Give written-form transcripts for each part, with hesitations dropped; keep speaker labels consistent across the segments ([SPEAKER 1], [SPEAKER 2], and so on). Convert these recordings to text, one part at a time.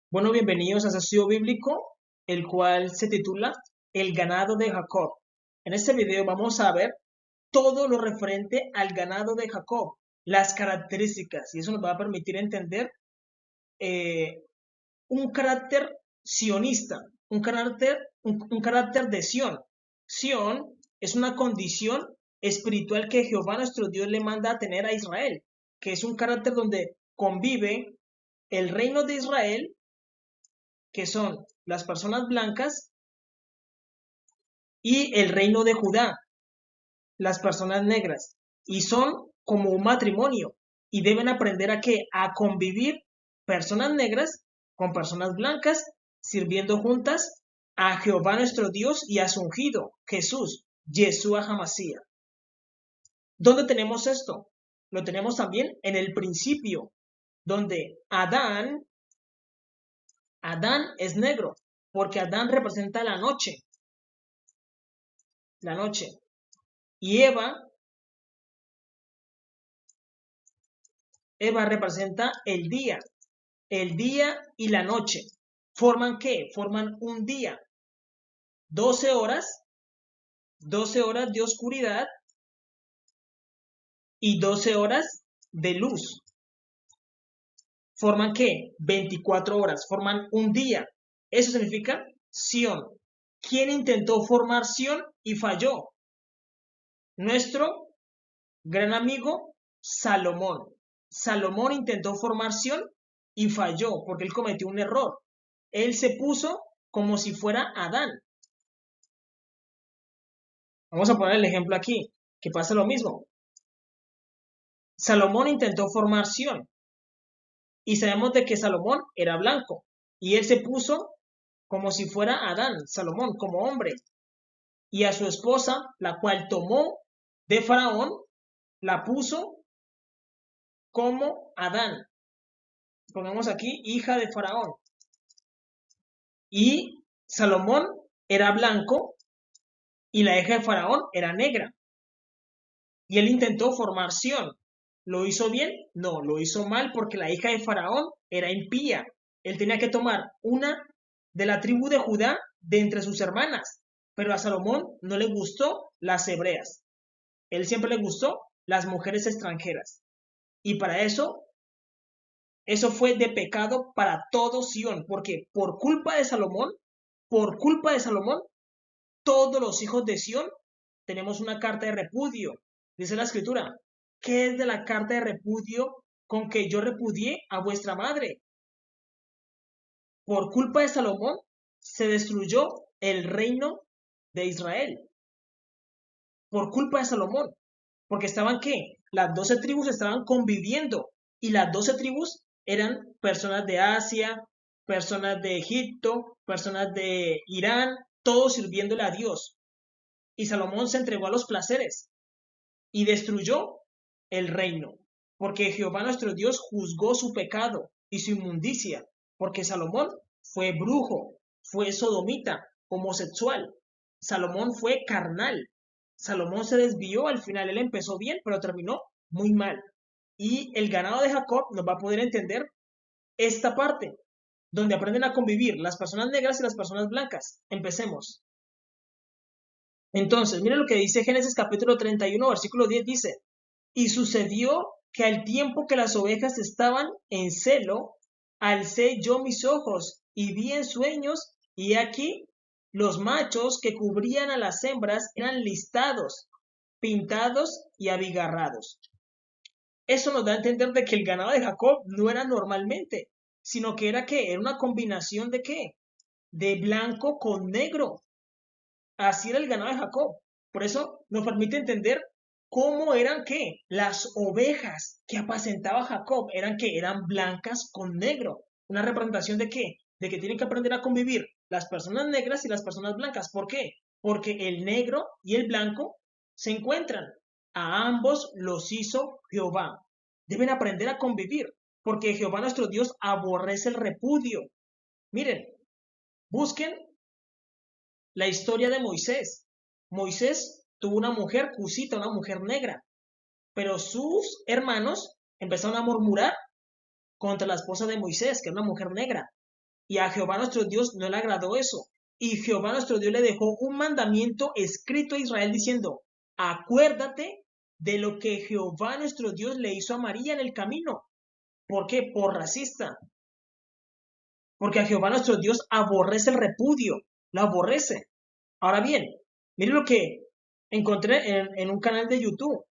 [SPEAKER 1] Bueno, bienvenidos a este estudio bíblico, el cual se titula El ganado de Jacob. En este video vamos a ver todo lo referente al ganado de Jacob, las características, y eso nos va a permitir entender eh, un carácter sionista, un carácter de Sión. Sión es una condición espiritual que Jehová nuestro Dios le manda a tener a Israel, que es un carácter donde convive el reino de Israel, que son las personas blancas, y el reino de Judá, las personas negras. Y son como un matrimonio y deben aprender a qué, a convivir personas negras con personas blancas, sirviendo juntas a Jehová nuestro Dios y a su ungido, Jesús, Yeshua Hamashiach. ¿Dónde tenemos esto? Lo tenemos también en el principio, donde Adán es negro, porque Adán representa la noche, y Eva representa el día y la noche. ¿Forman qué? Forman un día, 12 horas, 12 horas de oscuridad y 12 horas de luz. ¿Forman qué? 24 horas, forman un día. Eso significa Sión. ¿Quién intentó formar Sión y falló? Nuestro gran amigo Salomón. Salomón intentó formar Sión y falló porque él cometió un error. Él se puso como si fuera Adán. Vamos a poner el ejemplo aquí, que pasa lo mismo. Salomón intentó formar Sión y sabemos de que Salomón era blanco y él se puso como si fuera Adán, Salomón, como hombre, y a su esposa, la cual tomó de Faraón, la puso como Adán. Pongamos aquí hija de Faraón. Y Salomón era blanco y la hija de Faraón era negra. Y él intentó formar Sión. ¿Lo hizo bien? No, lo hizo mal porque la hija de Faraón era impía. Él tenía que tomar una de la tribu de Judá de entre sus hermanas. Pero a Salomón no le gustó las hebreas. Él siempre le gustó las mujeres extranjeras. Y para eso fue de pecado para todo Sión, porque por culpa de Salomón, todos los hijos de Sión tenemos una carta de repudio. Dice la escritura, ¿qué es de la carta de repudio con que yo repudié a vuestra madre? Por culpa de Salomón se destruyó el reino de Israel. Por culpa de Salomón. Porque estaban ¿qué? Las 12 tribus estaban conviviendo y las 12 tribus eran personas de Asia, personas de Egipto, personas de Irán, todos sirviéndole a Dios. Y Salomón se entregó a los placeres y destruyó el reino, porque Jehová nuestro Dios juzgó su pecado y su inmundicia, porque Salomón fue brujo, fue sodomita, homosexual. Salomón fue carnal. Salomón se desvió al final, él empezó bien, pero terminó muy mal. Y el ganado de Jacob nos va a poder entender esta parte, donde aprenden a convivir las personas negras y las personas blancas. Empecemos. Entonces, miren lo que dice Génesis capítulo 31, versículo 10, dice, y sucedió que al tiempo que las ovejas estaban en celo, alcé yo mis ojos y vi en sueños, y aquí los machos que cubrían a las hembras eran listados, pintados y abigarrados. Eso nos da a entender de que el ganado de Jacob no era normalmente, sino que era ¿qué? Era una combinación de ¿qué? De blanco con negro. Así era el ganado de Jacob. Por eso nos permite entender cómo eran ¿qué? Las ovejas que apacentaba Jacob eran ¿qué? Eran blancas con negro. Una representación de ¿qué? De que tienen que aprender a convivir las personas negras y las personas blancas. ¿Por qué? Porque el negro y el blanco se encuentran. A ambos los hizo Jehová. Deben aprender a convivir, porque Jehová nuestro Dios aborrece el repudio. Miren, busquen la historia de Moisés. Moisés tuvo una mujer cusita, una mujer negra, pero sus hermanos empezaron a murmurar contra la esposa de Moisés, que era una mujer negra. Y a Jehová nuestro Dios no le agradó eso. Y Jehová nuestro Dios le dejó un mandamiento escrito a Israel diciendo, acuérdate de lo que Jehová nuestro Dios le hizo a María en el camino. ¿Por qué? Por racista. Porque a Jehová nuestro Dios aborrece el repudio, lo aborrece. Ahora bien, miren lo que encontré en un canal de YouTube.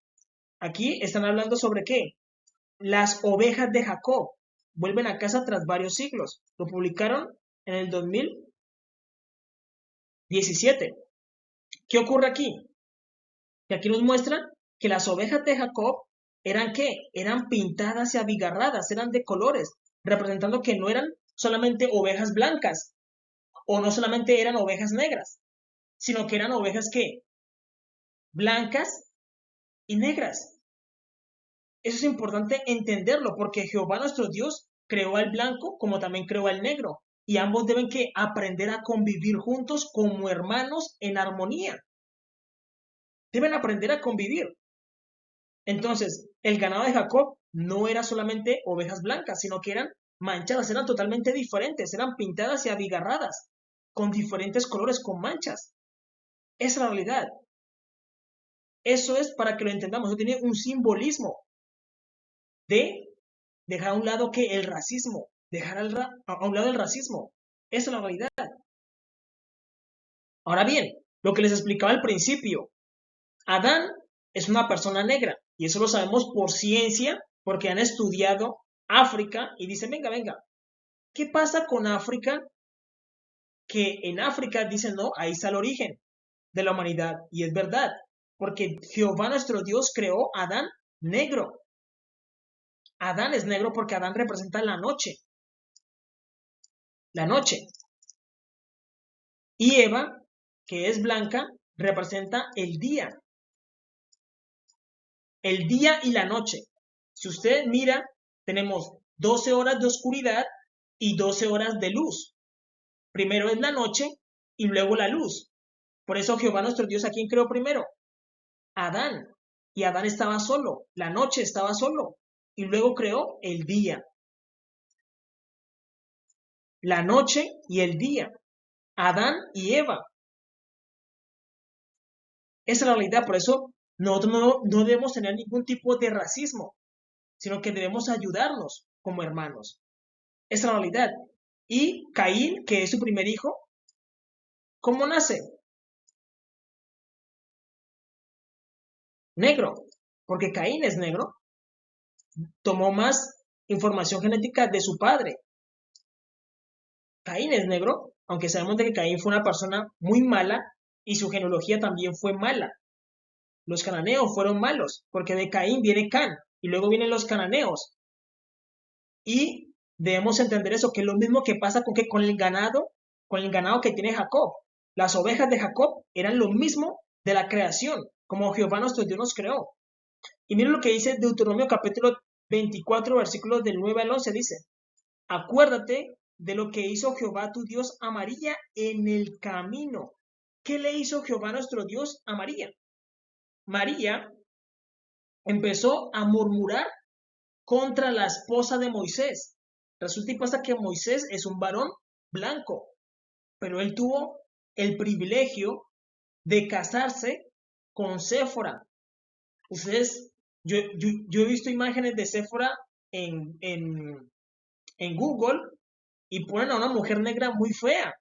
[SPEAKER 1] Aquí están hablando sobre qué. Las ovejas de Jacob vuelven a casa tras varios siglos. Lo publicaron en el 2017. ¿Qué ocurre aquí? Que aquí nos muestran que las ovejas de Jacob eran ¿qué? Eran pintadas y abigarradas, eran de colores, representando que no eran solamente ovejas blancas o no solamente eran ovejas negras, sino que eran ovejas ¿qué? Blancas y negras. Eso es importante entenderlo porque Jehová nuestro Dios creó al blanco como también creó al negro y ambos deben que aprender a convivir juntos como hermanos en armonía. Deben aprender a convivir. Entonces, el ganado de Jacob no era solamente ovejas blancas, sino que eran manchadas, eran totalmente diferentes, eran pintadas y abigarradas, con diferentes colores, con manchas. Esa es la realidad. Eso es para que lo entendamos, eso tiene un simbolismo de dejar a un lado que el racismo, dejar a un lado el racismo. Esa es la realidad. Ahora bien, lo que les explicaba al principio, Adán es una persona negra y eso lo sabemos por ciencia, porque han estudiado África y dicen, venga, venga, ¿qué pasa con África? Que en África dicen, no, ahí está el origen de la humanidad y es verdad, porque Jehová nuestro Dios creó a Adán negro. Adán es negro porque Adán representa la noche, la noche. Y Eva, que es blanca, representa el día y la noche. Si usted mira, tenemos 12 horas de oscuridad y 12 horas de luz. Primero es la noche y luego la luz. Por eso Jehová nuestro Dios, ¿a quién creó primero? Adán. Y Adán estaba solo, la noche estaba solo. Y luego creó el día. La noche y el día. Adán y Eva. Esa es la realidad, por eso nosotros no debemos tener ningún tipo de racismo, sino que debemos ayudarnos como hermanos. Esa es la realidad. Y Caín, que es su primer hijo, ¿cómo nace? Negro, porque Caín es negro, tomó más información genética de su padre. Caín es negro, aunque sabemos de que Caín fue una persona muy mala y su genealogía también fue mala. Los cananeos fueron malos, porque de Caín viene Can, y luego vienen los cananeos. Y debemos entender eso, que es lo mismo que pasa con el ganado que tiene Jacob. Las ovejas de Jacob eran lo mismo de la creación, como Jehová nuestro Dios nos creó. Y miren lo que dice Deuteronomio capítulo 24, versículos del 9 al 11, dice, acuérdate de lo que hizo Jehová tu Dios a María en el camino. ¿Qué le hizo Jehová nuestro Dios a María? María empezó a murmurar contra la esposa de Moisés. Resulta y pasa que Moisés es un varón blanco, pero él tuvo el privilegio de casarse con Séfora. Ustedes, yo he visto imágenes de Séfora en Google y ponen a una mujer negra muy fea.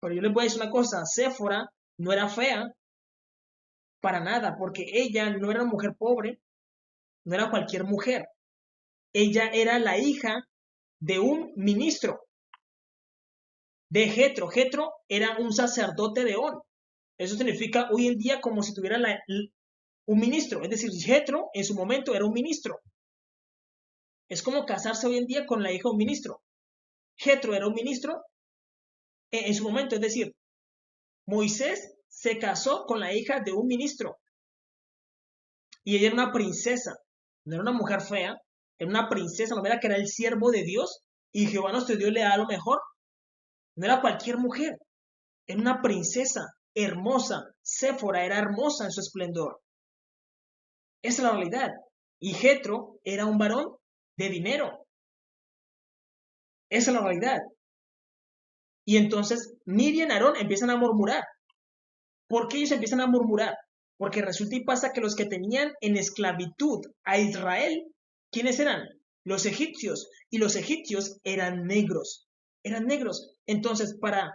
[SPEAKER 1] Pero yo les voy a decir una cosa, Séfora no era fea para nada, porque ella no era una mujer pobre, no era cualquier mujer. Ella era la hija de un ministro, de Jetro. Jetro era un sacerdote de On. Eso significa hoy en día como si tuviera un ministro. Es decir, Jetro en su momento era un ministro. Es como casarse hoy en día con la hija de un ministro. Jetro era un ministro en su momento. Es decir, Moisés se casó con la hija de un ministro. Y ella era una princesa. No era una mujer fea. Era una princesa. No era que era el siervo de Dios. Y Jehová nuestro Dios le da lo mejor. No era cualquier mujer. Era una princesa hermosa. Séfora era hermosa en su esplendor. Esa es la realidad. Y Jetro era un varón de dinero. Esa es la realidad. Y entonces Miriam y Aarón empiezan a murmurar. ¿Por qué ellos empiezan a murmurar? Porque resulta y pasa que los que tenían en esclavitud a Israel, ¿quiénes eran? Los egipcios. Y los egipcios eran negros. Eran negros. Entonces, para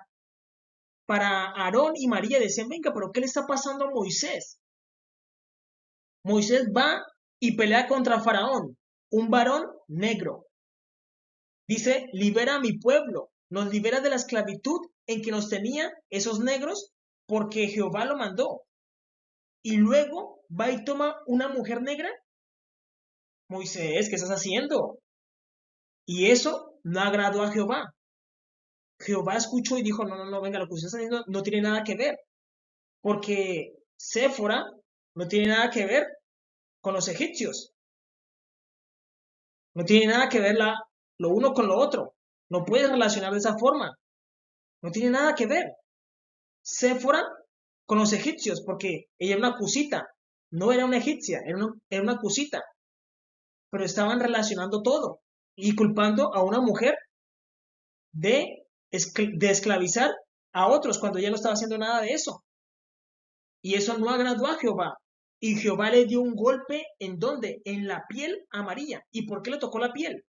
[SPEAKER 1] Aarón y María decían, venga, pero ¿qué le está pasando a Moisés? Moisés va y pelea contra Faraón, un varón negro. Dice, libera a mi pueblo, nos libera de la esclavitud en que nos tenía esos negros porque Jehová lo mandó. Y luego va y toma una mujer negra. Moisés, ¿qué estás haciendo? Y eso no agradó a Jehová. Jehová escuchó y dijo, no, no, no, venga, lo que usted está haciendo no tiene nada que ver. Porque Séfora no tiene nada que ver con los egipcios. No tiene nada que ver lo uno con lo otro. No puedes relacionar de esa forma. No tiene nada que ver. Séfora con los egipcios, porque ella era una cusita. No era una egipcia, era una cusita. Pero estaban relacionando todo y culpando a una mujer de, de esclavizar a otros cuando ella no estaba haciendo nada de eso. Y eso no agradó a Jehová. Y Jehová le dio un golpe ¿en dónde? En la piel amarilla. ¿Y por qué le tocó la piel?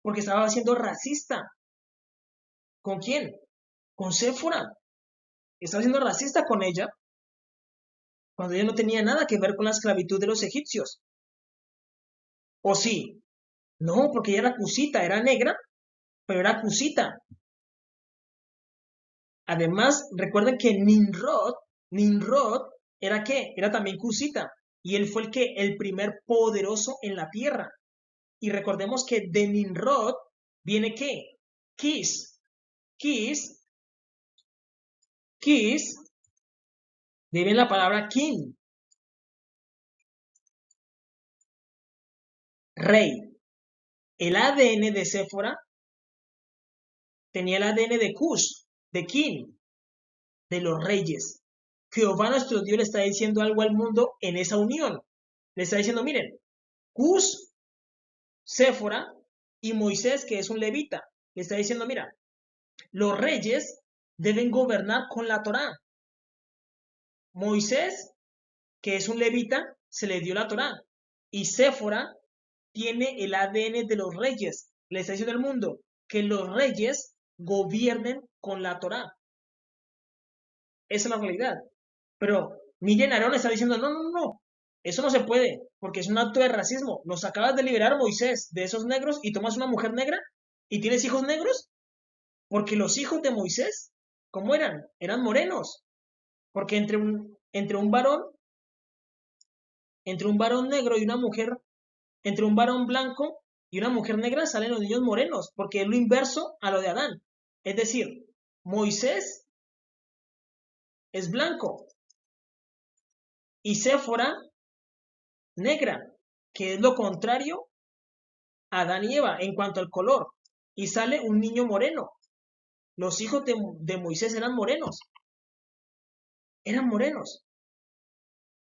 [SPEAKER 1] Porque estaba siendo racista. ¿Con quién? Con Séfora. Estaba siendo racista con ella cuando ella no tenía nada que ver con la esclavitud de los egipcios. ¿O sí? No, porque ella era cusita, era negra, pero era cusita. Además, recuerden que Nimrod era qué? Era también cusita. Y él fue el primer poderoso en la tierra. Y recordemos que de Nimrod viene qué? Kis. Kis. Kis. Viene la palabra king. Rey. El ADN de Séfora tenía el ADN de Cush, de king, de los reyes. Jehová nuestro Dios le está diciendo algo al mundo en esa unión. Le está diciendo, miren, Cush, Séfora y Moisés, que es un levita, le está diciendo, mira, los reyes deben gobernar con la Torá. Moisés, que es un levita, se le dio la Torá. Y Séfora tiene el ADN de los reyes. Le está diciendo al mundo que los reyes gobiernen con la Torá. Esa es la realidad. Pero Miriam Aarón está diciendo, no, no, no, eso no se puede, porque es un acto de racismo. Nos acabas de liberar, Moisés, de esos negros y tomas una mujer negra y tienes hijos negros, porque los hijos de Moisés, ¿cómo eran? Eran morenos, porque entre un varón negro y una mujer, entre un varón blanco y una mujer negra salen los niños morenos, porque es lo inverso a lo de Adán. Es decir, Moisés es blanco y Séfora negra, que es lo contrario a Adán y Eva en cuanto al color. Y sale un niño moreno. Los hijos de Moisés eran morenos. Eran morenos.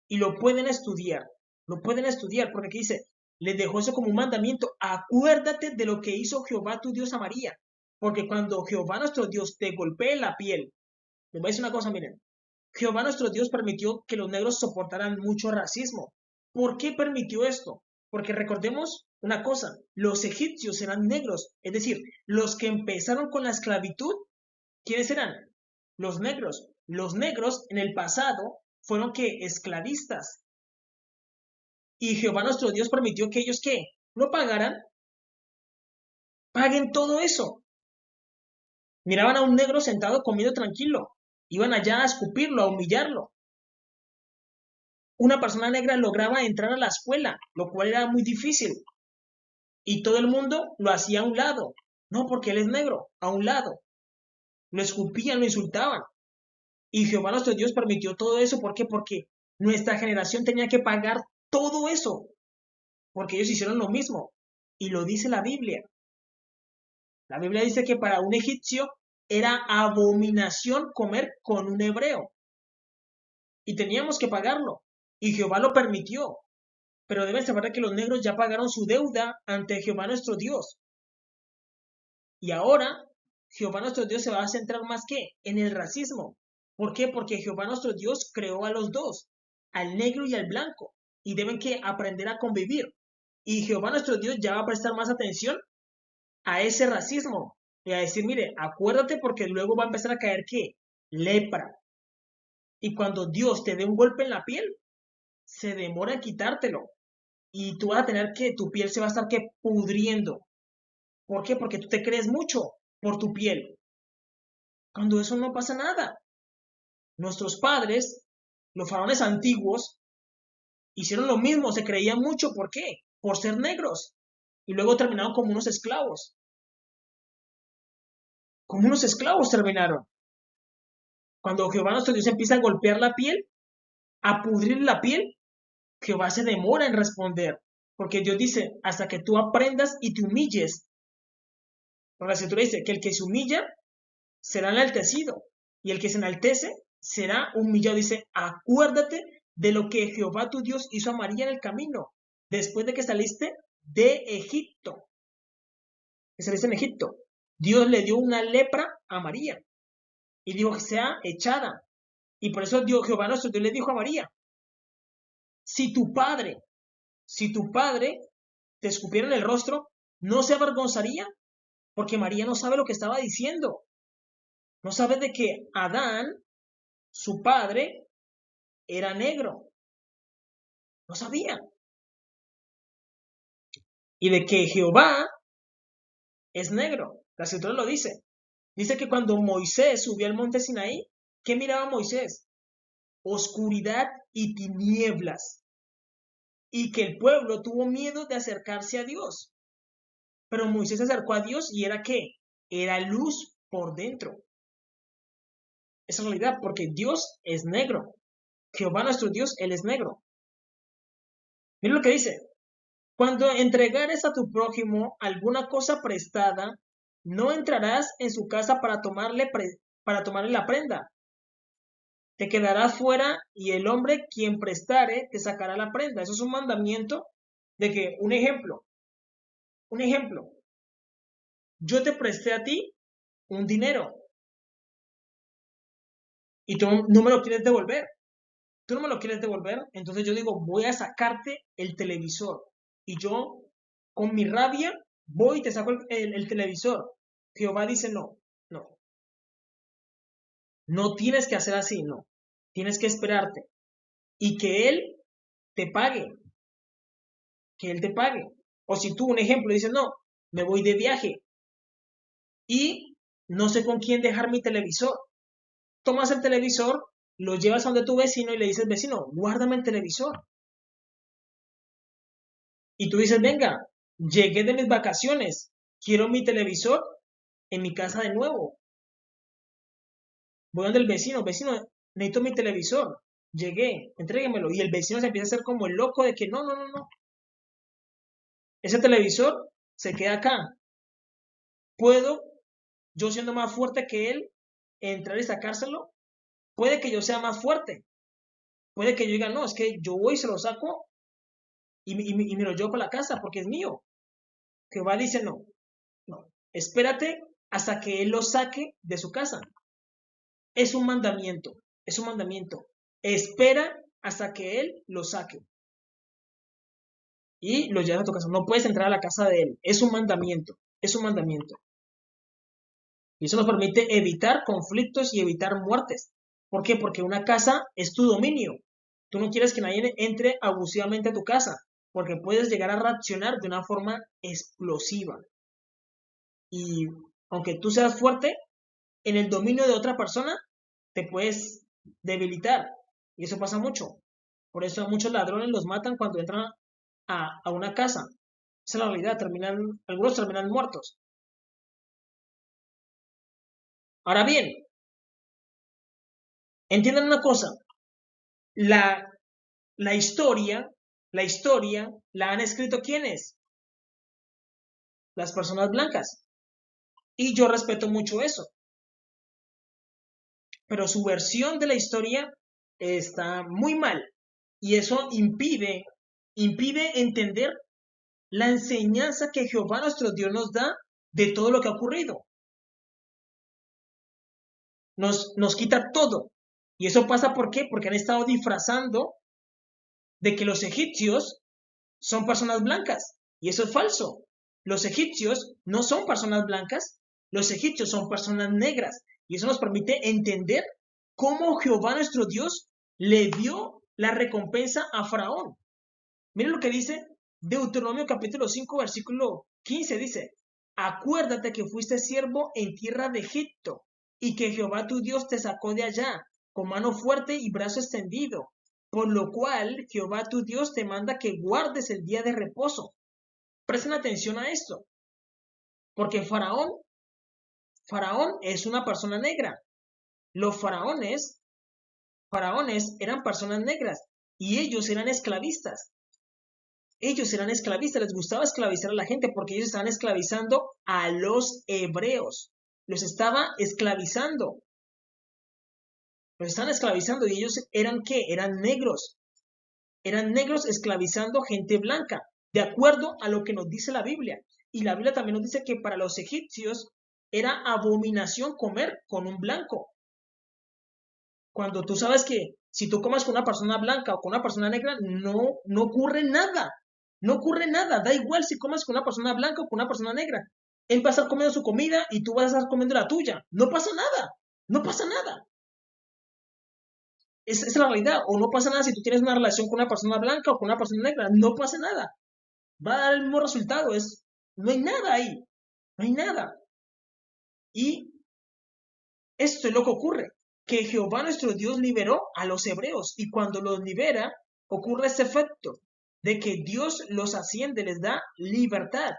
[SPEAKER 1] Y lo pueden estudiar. Lo pueden estudiar porque aquí dice, les dejó eso como un mandamiento. Acuérdate de lo que hizo Jehová tu Dios a María. Porque cuando Jehová nuestro Dios te golpee la piel, les voy a decir una cosa, miren. Jehová nuestro Dios permitió que los negros soportaran mucho racismo. ¿Por qué permitió esto? Porque recordemos una cosa, los egipcios eran negros, es decir, los que empezaron con la esclavitud, ¿quiénes eran? Los negros. Los negros en el pasado fueron que esclavistas. Y Jehová nuestro Dios permitió que ellos ¿qué? No pagaran, paguen todo eso. Miraban a un negro sentado comiendo tranquilo, iban allá a escupirlo, a humillarlo. Una persona negra lograba entrar a la escuela, lo cual era muy difícil. Y todo el mundo lo hacía a un lado. No, porque él es negro, a un lado. Lo escupían, lo insultaban. Y Jehová nuestro Dios permitió todo eso. ¿Por qué? Porque nuestra generación tenía que pagar todo eso. Porque ellos hicieron lo mismo. Y lo dice la Biblia. La Biblia dice que para un egipcio era abominación comer con un hebreo. Y teníamos que pagarlo. Y Jehová lo permitió. Pero deben saber que los negros ya pagaron su deuda ante Jehová nuestro Dios. Y ahora Jehová nuestro Dios se va a centrar más que en el racismo. ¿Por qué? Porque Jehová nuestro Dios creó a los dos, al negro y al blanco, y deben que aprender a convivir. Y Jehová nuestro Dios ya va a prestar más atención a ese racismo y a decir, mire, acuérdate porque luego va a empezar a caer ¿qué? Lepra. Y cuando Dios te dé un golpe en la piel, se demora en quitártelo. Y tú vas a tener que, tu piel se va a estar que pudriendo. ¿Por qué? Porque tú te crees mucho por tu piel. Cuando eso no pasa nada. Nuestros padres, los faraones antiguos, hicieron lo mismo, se creían mucho. ¿Por qué? Por ser negros. Y luego terminaron como unos esclavos. Como unos esclavos terminaron. Cuando Jehová nuestro Dios empieza a golpear la piel, a pudrir la piel, Jehová se demora en responder. Porque Dios dice, hasta que tú aprendas y te humilles. Porque la escritura dice que el que se humilla será enaltecido. Y el que se enaltece será humillado. Dice, acuérdate de lo que Jehová tu Dios hizo a María en el camino, después de que saliste de Egipto. Que saliste en Egipto. Dios le dio una lepra a María. Y dijo que sea echada. Y por eso Jehová nuestro Dios le dijo a María, si tu padre te escupiera en el rostro, ¿no se avergonzaría? Porque María no sabe lo que estaba diciendo. No sabe de que Adán, su padre, era negro. No sabía. Y de que Jehová es negro. La escritura lo dice. Dice que cuando Moisés subió al monte Sinaí, ¿qué miraba Moisés? Oscuridad y tinieblas. Y que el pueblo tuvo miedo de acercarse a Dios. Pero Moisés se acercó a Dios y ¿era qué? Era luz por dentro. Esa es la realidad, porque Dios es negro. Jehová nuestro Dios, Él es negro. Mira lo que dice. Cuando entregares a tu prójimo alguna cosa prestada, no entrarás en su casa para tomarle la prenda. Te quedarás fuera y el hombre quien prestare te sacará la prenda. Eso es un mandamiento de que, un ejemplo, yo te presté a ti un dinero y tú no me lo quieres devolver. Tú no me lo quieres devolver, entonces yo digo, voy a sacarte el televisor. Y yo, con mi rabia, voy y te saco el televisor. Jehová dice, no, no, no tienes que hacer así, no. Tienes que esperarte. Y que Él te pague, que Él te pague. O si tú, un ejemplo, dices, no, me voy de viaje y no sé con quién dejar mi televisor. Tomas el televisor, lo llevas a donde tu vecino y le dices, vecino, guárdame el televisor. Y tú dices, venga, llegué de mis vacaciones, quiero mi televisor en mi casa de nuevo. Voy donde el vecino, necesito mi televisor. Llegué, entréguemelo. Y el vecino se empieza a hacer como el loco de que no, no, no, no. Ese televisor se queda acá. ¿Puedo, yo siendo más fuerte que él, entrar y sacárselo? Puede que yo sea más fuerte. Puede que yo diga, no, es que yo voy y se lo saco y me lo llevo para la casa porque es mío. Jehová dice, no, no, espérate hasta que él lo saque de su casa. Es un mandamiento, es un mandamiento. Espera hasta que él lo saque y lo llevas a tu casa. No puedes entrar a la casa de él. Es un mandamiento, es un mandamiento. Y eso nos permite evitar conflictos y evitar muertes. ¿Por qué? Porque una casa es tu dominio. Tú no quieres que nadie entre abusivamente a tu casa, porque puedes llegar a reaccionar de una forma explosiva. Y aunque tú seas fuerte, en el dominio de otra persona te puedes debilitar. Y eso pasa mucho. Por eso a muchos ladrones los matan cuando entran a una casa. Esa es la realidad. Algunos terminan muertos. Ahora bien, entiendan una cosa. La, la historia, la han escrito ¿quiénes? Las personas blancas. Y yo respeto mucho eso. Pero su versión de la historia está muy mal. Y eso impide entender la enseñanza que Jehová nuestro Dios nos da de todo lo que ha ocurrido. nos quita todo. Y eso pasa ¿por qué? Porque han estado disfrazando de que los egipcios son personas blancas. Y eso es falso. Los egipcios no son personas blancas, los egipcios son personas negras. Y eso nos permite entender cómo Jehová nuestro Dios le dio la recompensa a Faraón. Miren lo que dice Deuteronomio capítulo 5, versículo 15, dice, acuérdate que fuiste siervo en tierra de Egipto, y que Jehová tu Dios te sacó de allá, con mano fuerte y brazo extendido, por lo cual Jehová tu Dios te manda que guardes el día de reposo. Presten atención a esto, porque Faraón es una persona negra. Los faraones eran personas negras, y ellos eran esclavistas. Les gustaba esclavizar a la gente porque ellos estaban esclavizando a los hebreos. Los estaban esclavizando y ellos eran ¿qué? Eran negros esclavizando gente blanca, de acuerdo a lo que nos dice la Biblia. Y la Biblia también nos dice que para los egipcios era abominación comer con un blanco. Cuando tú sabes que si tú comes con una persona blanca o con una persona negra, no ocurre nada. No ocurre nada. Da igual si comes con una persona blanca o con una persona negra. Él va a estar comiendo su comida y tú vas a estar comiendo la tuya. No pasa nada. No pasa nada. Es la realidad. O no pasa nada si tú tienes una relación con una persona blanca o con una persona negra. No pasa nada. Va a dar el mismo resultado. No hay nada ahí. No hay nada. Y esto es lo que ocurre, que Jehová nuestro Dios liberó a los hebreos y cuando los libera ocurre ese efecto de que Dios los asciende, les da libertad,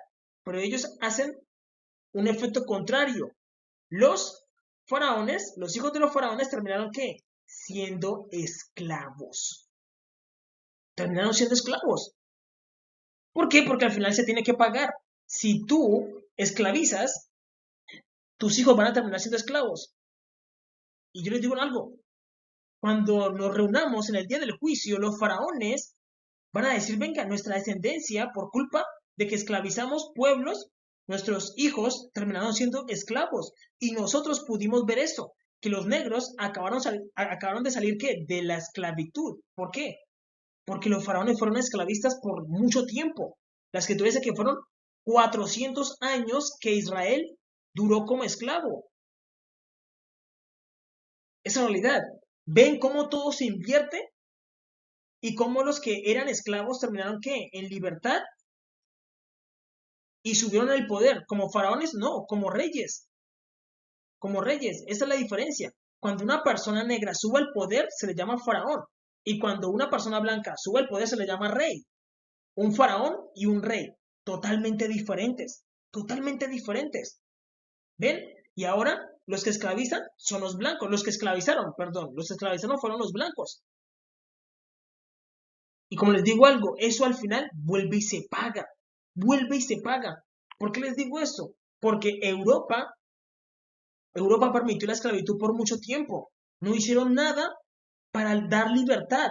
[SPEAKER 1] pero ellos hacen un efecto contrario. Los faraones, los hijos de los faraones terminaron ¿qué? Siendo esclavos. Terminaron siendo esclavos. ¿Por qué? Porque al final se tiene que pagar. Si tú esclavizas, tus hijos van a terminar siendo esclavos. Y yo les digo algo, cuando nos reunamos en el día del juicio, los faraones van a decir, venga, nuestra descendencia, por culpa de que esclavizamos pueblos, nuestros hijos terminaron siendo esclavos. Y nosotros pudimos ver eso, que los negros acabaron de salir, ¿qué? De la esclavitud. ¿Por qué? Porque los faraones fueron esclavistas por mucho tiempo. La escritura dice que fueron 400 años que Israel duró como esclavo. Esa realidad. ¿Ven cómo todo se invierte? Y cómo los que eran esclavos terminaron ¿qué? En libertad y subieron al poder. Como faraones, no, como reyes. Como reyes, esa es la diferencia. Cuando una persona negra sube al poder, se le llama faraón. Y cuando una persona blanca sube al poder, se le llama rey. Un faraón y un rey. Totalmente diferentes. Totalmente diferentes. ¿Ven? Y ahora los que esclavizan son los blancos. Los que esclavizaron fueron los blancos. Y como les digo algo, eso al final vuelve y se paga. Vuelve y se paga. ¿Por qué les digo esto? Porque Europa permitió la esclavitud por mucho tiempo. No hicieron nada para dar libertad.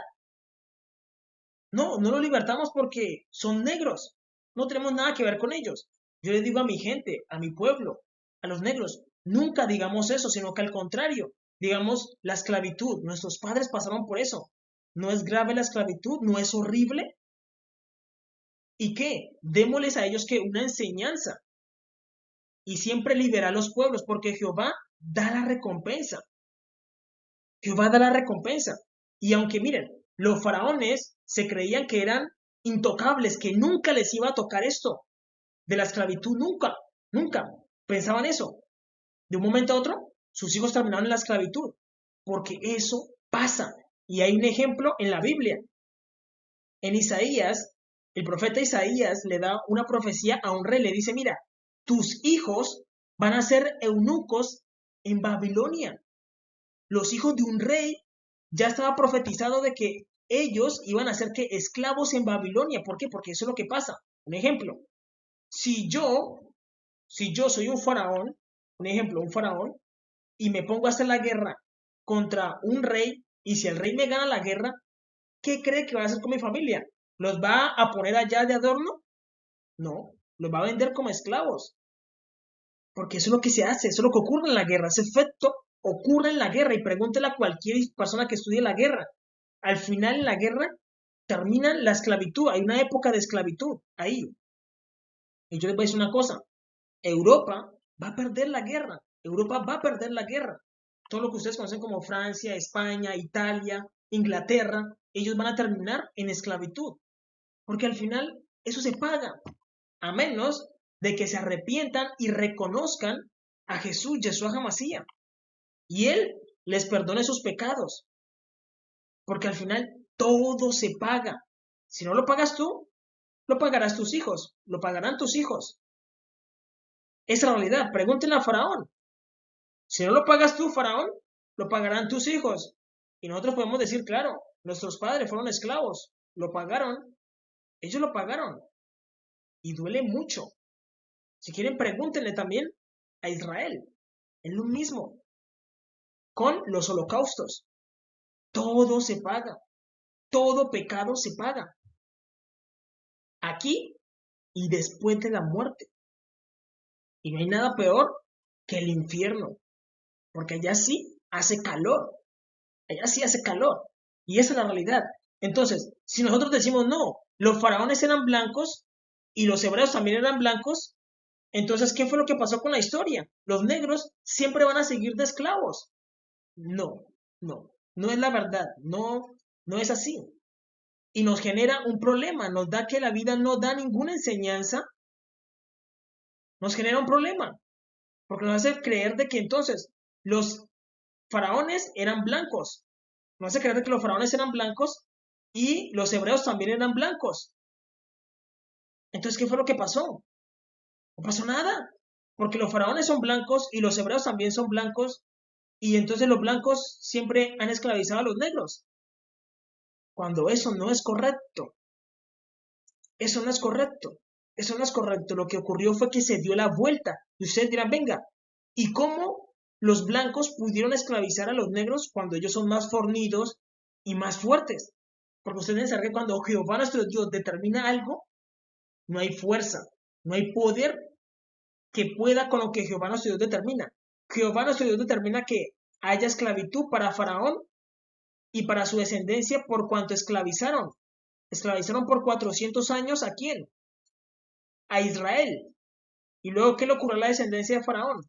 [SPEAKER 1] No los libertamos porque son negros. No tenemos nada que ver con ellos. Yo les digo a mi gente, a mi pueblo, a los negros, nunca digamos eso, sino que al contrario, digamos la esclavitud. Nuestros padres pasaron por eso. ¿No es grave la esclavitud? ¿No es horrible? ¿Y qué? Démosles a ellos que una enseñanza. Y siempre libera a los pueblos, porque Jehová da la recompensa. Jehová da la recompensa. Y aunque miren, los faraones se creían que eran intocables, que nunca les iba a tocar esto de la esclavitud, nunca pensaban eso. De un momento a otro, sus hijos terminaron en la esclavitud, porque eso pasa. Y hay un ejemplo en la Biblia. En Isaías, el profeta Isaías le da una profecía a un rey, le dice, mira, tus hijos van a ser eunucos en Babilonia. Los hijos de un rey ya estaba profetizado de que ellos iban a ser que esclavos en Babilonia. ¿Por qué? Porque eso es lo que pasa. Un ejemplo, si yo soy un faraón, un faraón, y me pongo a hacer la guerra contra un rey, y si el rey me gana la guerra, ¿qué cree que va a hacer con mi familia? ¿Los va a poner allá de adorno? No, los va a vender como esclavos. Porque eso es lo que se hace, eso es lo que ocurre en la guerra, ese efecto ocurre en la guerra, y pregúntele a cualquier persona que estudie la guerra. Al final en la guerra termina la esclavitud, hay una época de esclavitud ahí. Y yo les voy a decir una cosa, Europa va a perder la guerra, Europa va a perder la guerra. Todo lo que ustedes conocen como Francia, España, Italia, Inglaterra, ellos van a terminar en esclavitud, porque al final eso se paga, a menos de que se arrepientan y reconozcan a Jesús, Yeshua HaMashiach, y Él les perdone sus pecados, porque al final todo se paga. Si no lo pagas tú, lo pagarás tus hijos, lo pagarán tus hijos. Es la realidad, pregúntenle a Faraón. Si no lo pagas tú, Faraón, lo pagarán tus hijos. Y nosotros podemos decir, claro, nuestros padres fueron esclavos, lo pagaron, ellos lo pagaron. Y duele mucho. Si quieren, pregúntenle también a Israel. Es lo mismo con los holocaustos. Todo se paga. Todo pecado se paga. Aquí y después de la muerte. Y no hay nada peor que el infierno. Porque allá sí hace calor. Allá sí hace calor. Y esa es la realidad. Entonces, si nosotros decimos no, los faraones eran blancos y los hebreos también eran blancos, entonces, ¿qué fue lo que pasó con la historia? Los negros siempre van a seguir de esclavos. No, no es la verdad. No es así. Y nos genera un problema, nos da que la vida no da ninguna enseñanza, nos genera un problema, porque nos hace creer de que entonces los faraones eran blancos, nos hace creer de que los faraones eran blancos y los hebreos también eran blancos. Entonces, ¿qué fue lo que pasó? No pasó nada, porque los faraones son blancos y los hebreos también son blancos, y entonces los blancos siempre han esclavizado a los negros, cuando eso no es correcto. Eso no es correcto. Eso no es correcto. Lo que ocurrió fue que se dio la vuelta. Y ustedes dirán, venga, ¿y cómo los blancos pudieron esclavizar a los negros cuando ellos son más fornidos y más fuertes? Porque ustedes deben saber que cuando Jehová nuestro Dios determina algo, no hay fuerza, no hay poder que pueda con lo que Jehová nuestro Dios determina. Jehová nuestro Dios determina que haya esclavitud para Faraón y para su descendencia por cuanto esclavizaron. Esclavizaron por 400 años ¿a quién? A Israel. Y luego, ¿qué le ocurrió a la descendencia de Faraón?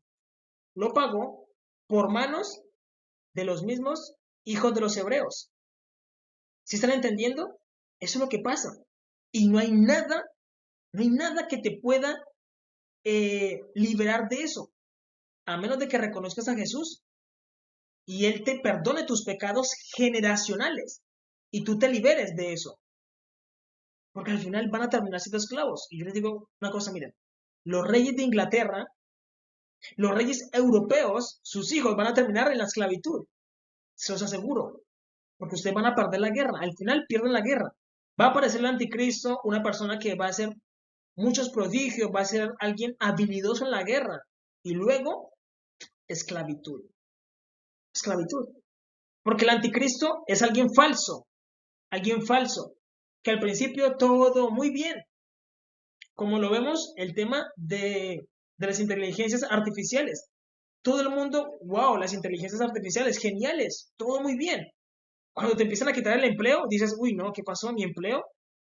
[SPEAKER 1] Lo pagó por manos de los mismos hijos de los hebreos. ¿Sí están entendiendo? Eso es lo que pasa. Y no hay nada que te pueda liberar de eso, a menos de que reconozcas a Jesús y Él te perdone tus pecados generacionales y tú te liberes de eso. Porque al final van a terminar siendo esclavos. Y yo les digo una cosa, miren, los reyes de Inglaterra, los reyes europeos, sus hijos van a terminar en la esclavitud. Se los aseguro. Porque ustedes van a perder la guerra. Al final pierden la guerra. Va a aparecer el anticristo, una persona que va a hacer muchos prodigios, va a ser alguien habilidoso en la guerra. Y luego, esclavitud. Esclavitud. Porque el anticristo es alguien falso. Alguien falso. Que al principio todo muy bien. Como lo vemos, el tema de las inteligencias artificiales. Todo el mundo, wow, las inteligencias artificiales, geniales, todo muy bien. Cuando te empiezan a quitar el empleo, dices, uy, no, ¿qué pasó? Mi empleo.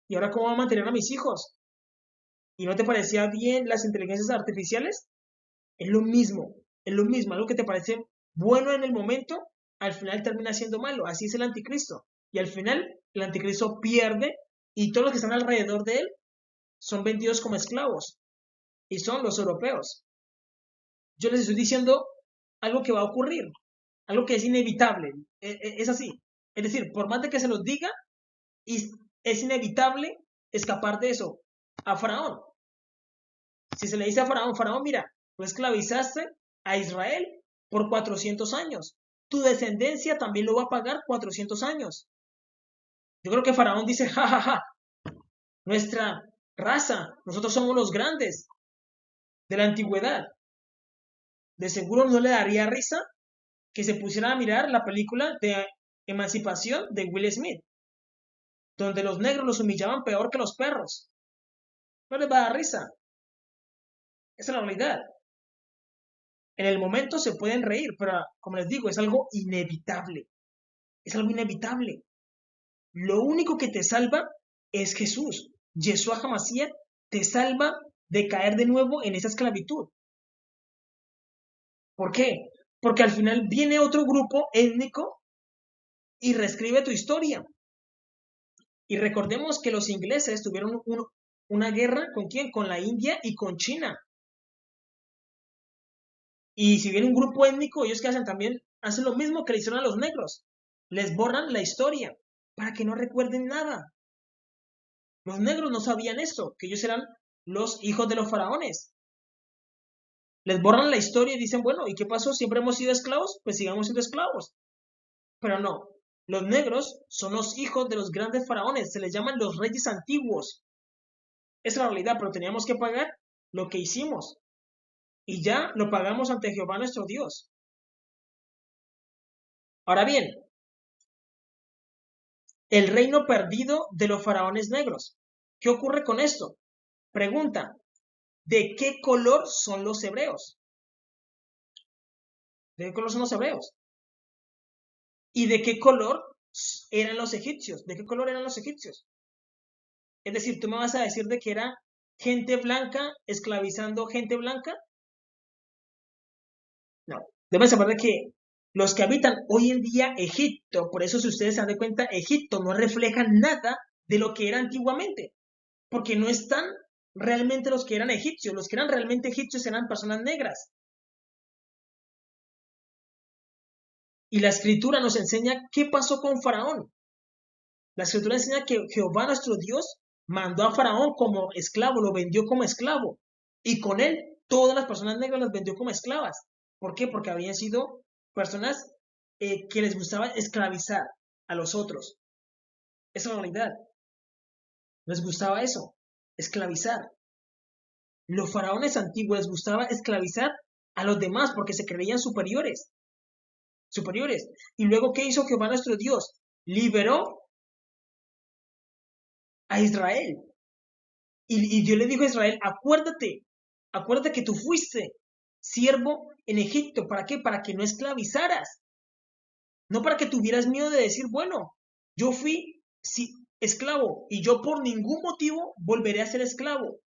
[SPEAKER 1] ¿Y ahora cómo voy a mantener a mis hijos? ¿Y no te parecía bien las inteligencias artificiales? Es lo mismo, algo que te parece bueno en el momento, al final termina siendo malo. Así es el anticristo. Y al final, el anticristo pierde y todos los que están alrededor de él son vendidos como esclavos. Y son los europeos. Yo les estoy diciendo algo que va a ocurrir, algo que es inevitable. Es así. Es decir, por más de que se los diga, es inevitable escapar de eso. A Faraón. Si se le dice a Faraón, Faraón, mira, tú esclavizaste a Israel por 400 años. Tu descendencia también lo va a pagar 400 años. Yo creo que Faraón dice, jajaja, ja, ja, nuestra raza, nosotros somos los grandes de la antigüedad. De seguro no le daría risa que se pusiera a mirar la película de Emancipación de Will Smith, donde los negros los humillaban peor que los perros. No les va a dar risa. Esa es la realidad. En el momento se pueden reír, pero como les digo, es algo inevitable. Es algo inevitable. Lo único que te salva es Jesús. Yeshua HaMashiach te salva de caer de nuevo en esa esclavitud. ¿Por qué? Porque al final viene otro grupo étnico y reescribe tu historia. Y recordemos que los ingleses tuvieron una guerra ¿con quién? Con la India y con China. Y si viene un grupo étnico, ellos que hacen también, hacen lo mismo que le hicieron a los negros. Les borran la historia para que no recuerden nada. Los negros no sabían esto, que ellos eran los hijos de los faraones. Les borran la historia y dicen, bueno, ¿y qué pasó? ¿Siempre hemos sido esclavos? Pues sigamos siendo esclavos. Pero no, los negros son los hijos de los grandes faraones, se les llaman los reyes antiguos. Esa es la realidad, pero teníamos que pagar lo que hicimos. Y ya lo pagamos ante Jehová nuestro Dios. Ahora bien, el reino perdido de los faraones negros. ¿Qué ocurre con esto? Pregunta, ¿de qué color son los hebreos? ¿De qué color son los hebreos? ¿Y de qué color eran los egipcios? ¿De qué color eran los egipcios? Es decir, ¿tú me vas a decir de que era gente blanca esclavizando gente blanca? No. Debes saber de que los que habitan hoy en día Egipto, por eso si ustedes se dan cuenta, Egipto no refleja nada de lo que era antiguamente, porque no están realmente los que eran egipcios. Los que eran realmente egipcios eran personas negras. Y la escritura nos enseña qué pasó con Faraón. La escritura enseña que Jehová nuestro Dios mandó a Faraón como esclavo, lo vendió como esclavo. Y con él todas las personas negras las vendió como esclavas. ¿Por qué? Porque habían sido personas que les gustaba esclavizar a los otros. Esa es la realidad. Les gustaba eso, esclavizar. Los faraones antiguos les gustaba esclavizar a los demás porque se creían superiores. Superiores. Y luego, ¿qué hizo Jehová nuestro Dios? Liberó a Israel. Y Dios le dijo a Israel, acuérdate que tú fuiste siervo en Egipto. ¿Para qué? Para que no esclavizaras. No para que tuvieras miedo de decir, bueno, yo fui esclavo y yo por ningún motivo volveré a ser esclavo.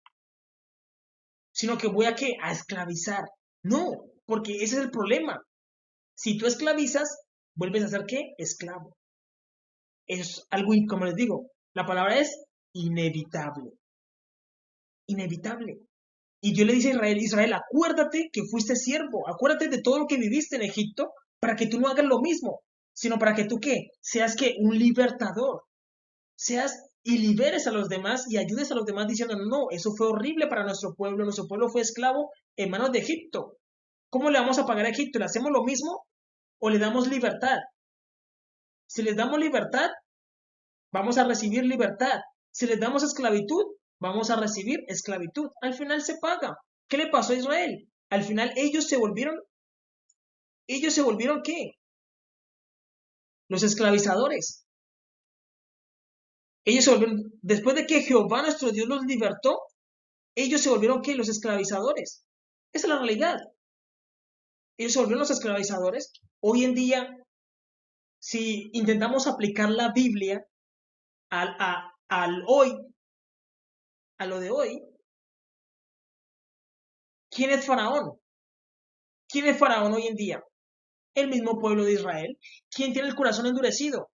[SPEAKER 1] Sino que voy a esclavizar. No, porque ese es el problema. Si tú esclavizas, vuelves a ser ¿qué? Esclavo. Es algo, como les digo, la palabra es inevitable. Inevitable. Y Dios le dice a Israel, Israel, acuérdate que fuiste siervo, acuérdate de todo lo que viviste en Egipto, para que tú no hagas lo mismo, sino para que tú ¿qué? Seas que un libertador, seas y liberes a los demás y ayudes a los demás diciendo, no, eso fue horrible para nuestro pueblo fue esclavo en manos de Egipto. ¿Cómo le vamos a pagar a Egipto? ¿Le hacemos lo mismo o le damos libertad? Si les damos libertad, vamos a recibir libertad. Si les damos esclavitud, vamos a recibir esclavitud. Al final se paga. ¿Qué le pasó a Israel? Al final ellos se volvieron ¿qué? Los esclavizadores. Ellos se volvieron, después de que Jehová nuestro Dios los libertó, ellos se volvieron ¿qué? Los esclavizadores. Esa es la realidad. Ellos se volvieron los esclavizadores. Hoy en día, si intentamos aplicar la Biblia al hoy, a lo de hoy, ¿quién es Faraón? ¿Quién es Faraón hoy en día? El mismo pueblo de Israel. ¿Quién tiene el corazón endurecido?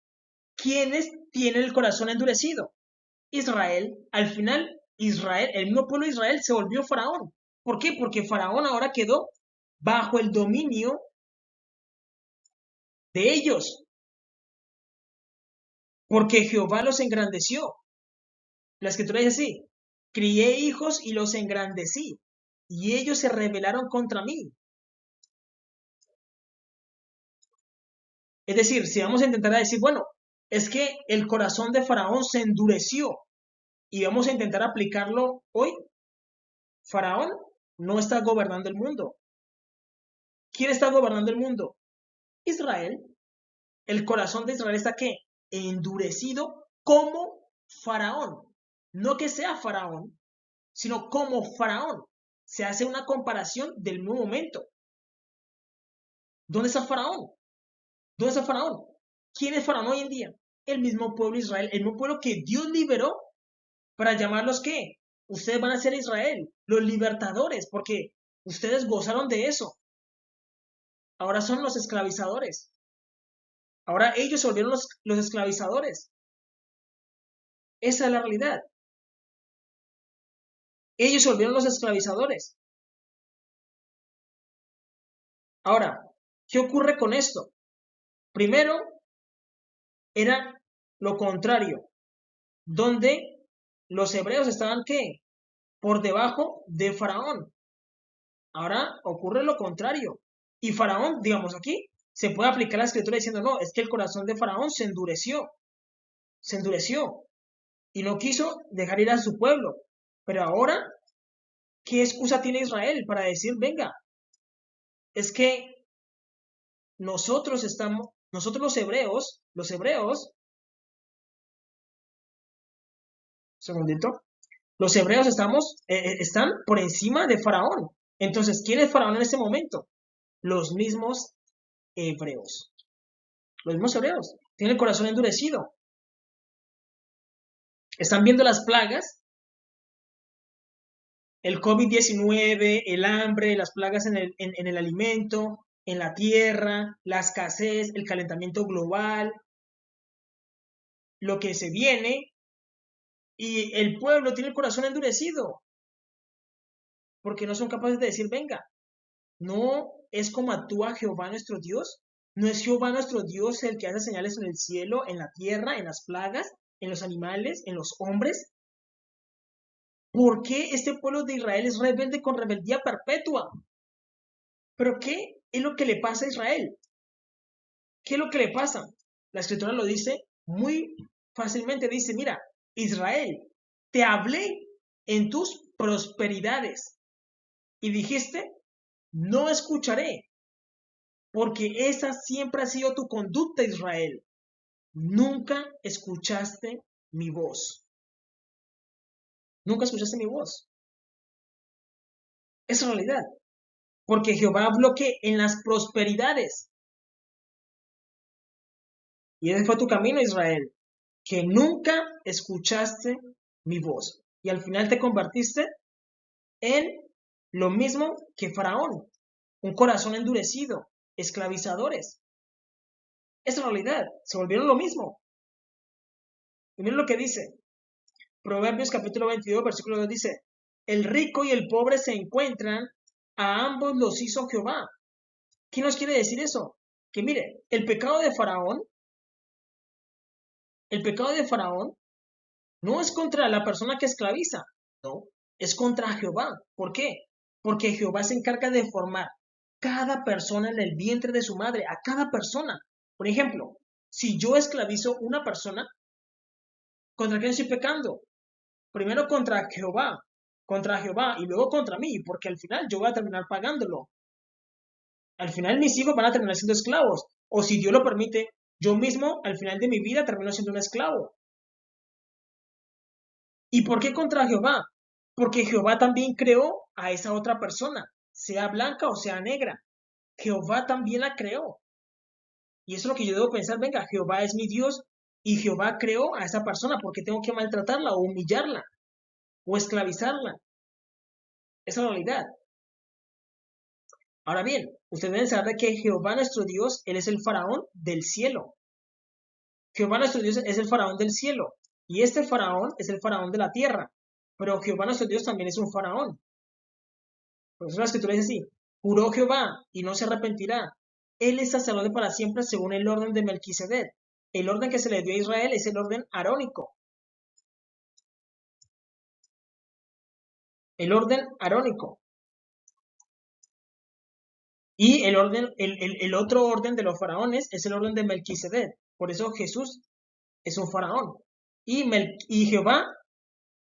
[SPEAKER 1] ¿Quiénes tienen el corazón endurecido? Israel. Al final, Israel, el mismo pueblo de Israel se volvió Faraón. ¿Por qué? Porque Faraón ahora quedó bajo el dominio de ellos. Porque Jehová los engrandeció. La escritura dice así, crié hijos y los engrandecí, y ellos se rebelaron contra mí. Es decir, si vamos a intentar decir, bueno, es que el corazón de Faraón se endureció y vamos a intentar aplicarlo hoy, Faraón no está gobernando el mundo. ¿Quién está gobernando el mundo? Israel. El corazón de Israel está ¿qué? Endurecido como Faraón. No que sea Faraón, sino como Faraón. Se hace una comparación del mismo momento. ¿Dónde está Faraón? ¿Dónde está Faraón? ¿Quién es Faraón hoy en día? El mismo pueblo de Israel, el mismo pueblo que Dios liberó para llamarlos ¿qué? Ustedes van a ser Israel, los libertadores, porque ustedes gozaron de eso. Ahora son los esclavizadores. Ahora ellos se volvieron los esclavizadores. Esa es la realidad. Ellos se volvieron los esclavizadores. Ahora, ¿qué ocurre con esto? Primero, era lo contrario, donde los hebreos estaban ¿qué? Por debajo de Faraón. Ahora ocurre lo contrario. Y Faraón, digamos aquí, se puede aplicar la escritura diciendo, no, es que el corazón de Faraón se endureció y no quiso dejar ir a su pueblo. Pero ahora, ¿qué excusa tiene Israel para decir, venga, es que nosotros los hebreos, segundito, los hebreos están por encima de Faraón. Entonces, ¿quién es Faraón en este momento? Los mismos hebreos. Los mismos hebreos. Tienen el corazón endurecido. Están viendo las plagas, el COVID-19, el hambre, las plagas en el alimento, en la tierra, la escasez, el calentamiento global, lo que se viene, y el pueblo tiene el corazón endurecido, porque no son capaces de decir, venga, no es como actúa Jehová nuestro Dios, no es Jehová nuestro Dios el que hace señales en el cielo, en la tierra, en las plagas, en los animales, en los hombres. ¿Por qué este pueblo de Israel es rebelde con rebeldía perpetua? ¿Pero qué es lo que le pasa a Israel? ¿Qué es lo que le pasa? La escritura lo dice muy fácilmente. Dice, mira, Israel, te hablé en tus prosperidades y dijiste, no escucharé, porque esa siempre ha sido tu conducta, Israel. Nunca escuchaste mi voz. Nunca escuchaste mi voz. Es realidad. Porque Jehová habló que en las prosperidades. Y ese fue tu camino, Israel. Que nunca escuchaste mi voz. Y al final te convertiste en lo mismo que Faraón. Un corazón endurecido. Esclavizadores. Es realidad. Se volvieron lo mismo. Y miren lo que dice. Proverbios capítulo 22, versículo 2 dice, el rico y el pobre se encuentran, a ambos los hizo Jehová. ¿Qué nos quiere decir eso? Que mire, el pecado de Faraón no es contra la persona que esclaviza, no, es contra Jehová. ¿Por qué? Porque Jehová se encarga de formar cada persona en el vientre de su madre, a cada persona. Por ejemplo, si yo esclavizo una persona, ¿contra quién estoy pecando? Primero contra Jehová y luego contra mí, porque al final yo voy a terminar pagándolo. Al final mis hijos van a terminar siendo esclavos, o si Dios lo permite, yo mismo al final de mi vida termino siendo un esclavo. ¿Y por qué contra Jehová? Porque Jehová también creó a esa otra persona, sea blanca o sea negra. Jehová también la creó. Y eso es lo que yo debo pensar, venga, Jehová es mi Dios y Jehová creó a esa persona, ¿por qué tengo que maltratarla o humillarla o esclavizarla? Esa es la realidad. Ahora bien, ustedes deben saber que Jehová nuestro Dios, Él es el faraón del cielo. Jehová nuestro Dios es el faraón del cielo. Y este faraón es el faraón de la tierra. Pero Jehová nuestro Dios también es un faraón. Por eso la escritura dice así, juró Jehová y no se arrepentirá. Él es sacerdote para siempre según el orden de Melquisedec. El orden que se le dio a Israel es el orden arónico. El orden arónico. Y el otro orden de los faraones es el orden de Melquisedec. Por eso Jesús es un faraón. Y Jehová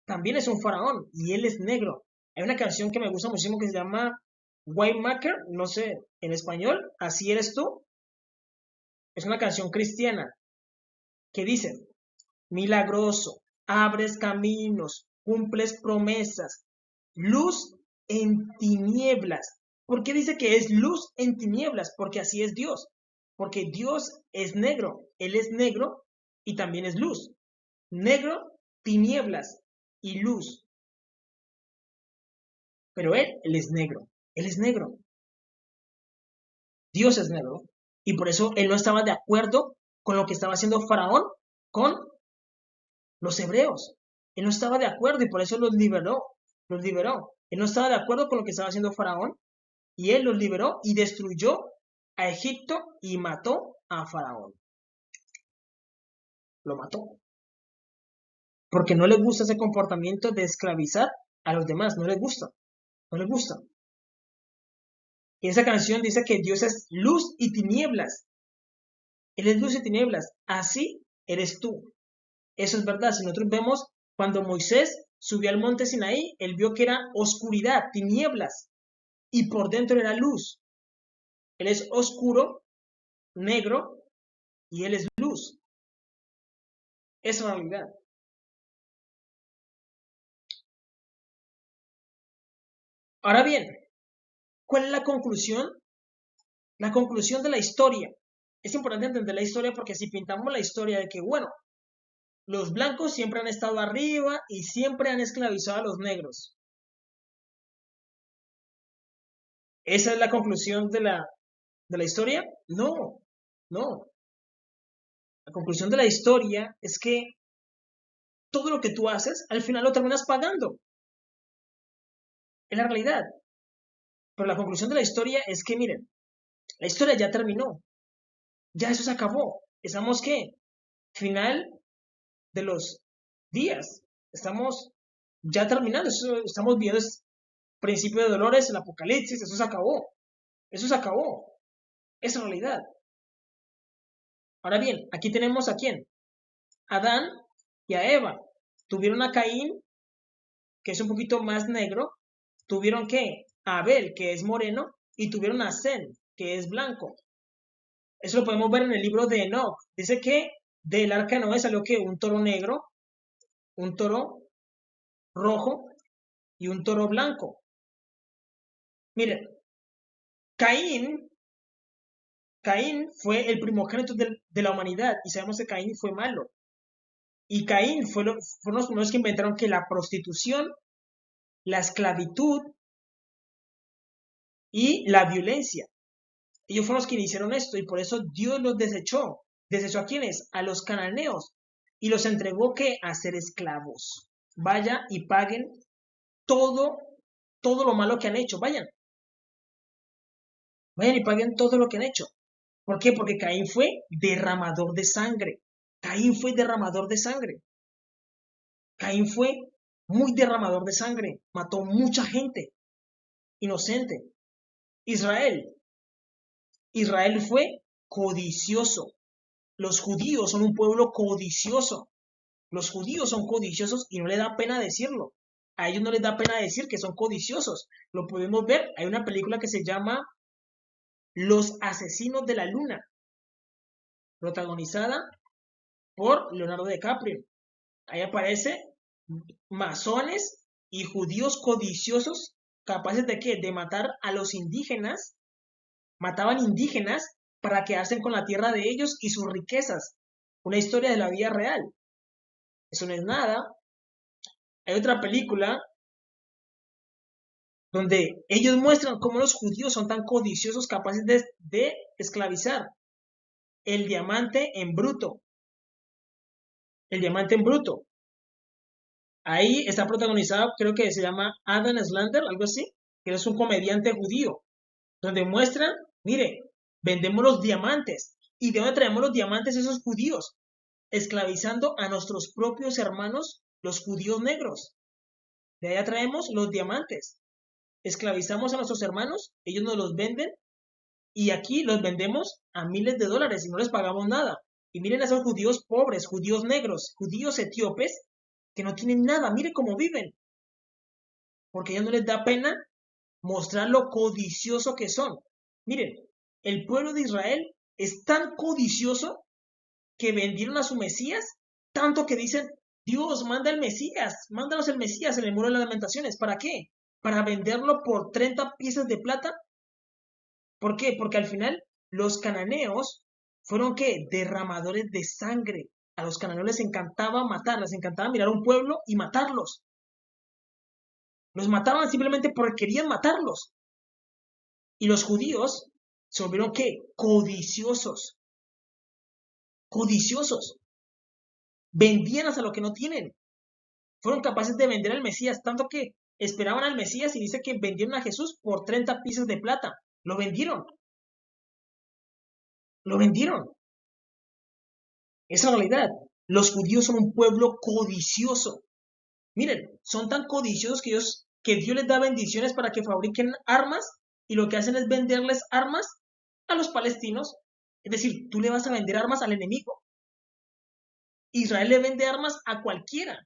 [SPEAKER 1] también es un faraón. Y él es negro. Hay una canción que me gusta muchísimo que se llama White Maker. No sé, en español, Así eres tú. Es una canción cristiana que dice, milagroso, abres caminos, cumples promesas, luz en tinieblas, ¿Por qué dice que es luz en tinieblas? Porque así es Dios. Porque Dios es negro. Él es negro y también es luz. Negro, tinieblas y luz. Pero Él es negro. Él es negro. Dios es negro. Y por eso Él no estaba de acuerdo con lo que estaba haciendo Faraón con los hebreos. Él no estaba de acuerdo y por eso los liberó. Los liberó. Él no estaba de acuerdo con lo que estaba haciendo Faraón y él los liberó y destruyó a Egipto y mató a Faraón. Lo mató. Porque no le gusta ese comportamiento de esclavizar a los demás. No le gusta. No le gusta. Y esa canción dice que Dios es luz y tinieblas. Él es luz y tinieblas. Así eres tú. Eso es verdad. Si nosotros vemos cuando Moisés subió al monte Sinaí, él vio que era oscuridad, tinieblas, y por dentro era luz. Él es oscuro, negro, y él es luz. Esa es la realidad. Ahora bien, ¿cuál es la conclusión? La conclusión de la historia. Es importante entender la historia porque si pintamos la historia de que, bueno, los blancos siempre han estado arriba y siempre han esclavizado a los negros. ¿Esa es la conclusión de la historia? No, no. La conclusión de la historia es que todo lo que tú haces, al final lo terminas pagando. Es la realidad. Pero la conclusión de la historia es que, miren, la historia ya terminó. Ya eso se acabó. Estamos, ¿qué? Final de los días. Estamos ya terminando. Estamos viendo el principio de dolores, el apocalipsis. Eso se acabó. Eso se acabó. Es realidad. Ahora bien, aquí tenemos a quién. A Adán y a Eva. Tuvieron a Caín, que es un poquito más negro. Tuvieron ¿qué? A Abel, que es moreno. Y tuvieron a Zen, que es blanco. Eso lo podemos ver en el libro de Enoch. Dice que del arca de Noé salió que un toro negro, un toro rojo y un toro blanco. Miren, Caín, Caín fue el primogénito de la humanidad y sabemos que Caín fue malo. Y Caín fueron los primeros que inventaron que la prostitución, la esclavitud y la violencia. Ellos fueron los que iniciaron esto y por eso Dios los desechó. ¿Desechó a quiénes? A los cananeos. Y los entregó que a ser esclavos. Vaya y paguen todo, todo lo malo que han hecho. Vayan. Vayan y paguen todo lo que han hecho. ¿Por qué? Porque Caín fue derramador de sangre. Caín fue derramador de sangre. Caín fue muy derramador de sangre. Mató mucha gente inocente. Israel. Israel fue codicioso. Los judíos son un pueblo codicioso. Los judíos son codiciosos y no les da pena decirlo. A ellos no les da pena decir que son codiciosos. Lo podemos ver. Hay una película que se llama Los Asesinos de la Luna, protagonizada por Leonardo DiCaprio. Ahí aparece masones y judíos codiciosos capaces de ¿qué? De matar a los indígenas. Mataban indígenas para quedarse con la tierra de ellos y sus riquezas. Una historia de la vida real. Eso no es nada. Hay otra película donde ellos muestran cómo los judíos son tan codiciosos capaces de esclavizar. El diamante en bruto. El diamante en bruto. Ahí está protagonizado, creo que se llama Adam Slander, algo así, que es un comediante judío, donde muestran, mire, vendemos los diamantes. ¿Y de dónde traemos los diamantes esos judíos? Esclavizando a nuestros propios hermanos, los judíos negros. De allá traemos los diamantes. Esclavizamos a nuestros hermanos, ellos nos los venden y aquí los vendemos a miles de dólares y no les pagamos nada. Y miren a esos judíos pobres, judíos negros, judíos etíopes, que no tienen nada, mire cómo viven. Porque a ellos no les da pena mostrar lo codicioso que son. Miren, el pueblo de Israel es tan codicioso que vendieron a su Mesías, tanto que dicen, Dios, manda el Mesías, mándanos el Mesías en el muro de las lamentaciones. ¿Para qué? Para venderlo por 30 piezas de plata ¿Por qué? Porque al final los cananeos fueron ¿qué? Derramadores de sangre. A los cananeos les encantaba matar, les encantaba mirar a un pueblo y matarlos. Los mataban simplemente porque querían matarlos. Y los judíos se volvieron ¿qué? Codiciosos. Codiciosos. Vendían hasta lo que no tienen. Fueron capaces de vender al Mesías, tanto que esperaban al Mesías y dice que vendieron a Jesús por 30 piezas de plata. Lo vendieron. Lo vendieron. Esa es la realidad. Los judíos son un pueblo codicioso. Miren, son tan codiciosos que Dios les da bendiciones para que fabriquen armas y lo que hacen es venderles armas a los palestinos. Es decir, tú le vas a vender armas al enemigo. Israel le vende armas a cualquiera.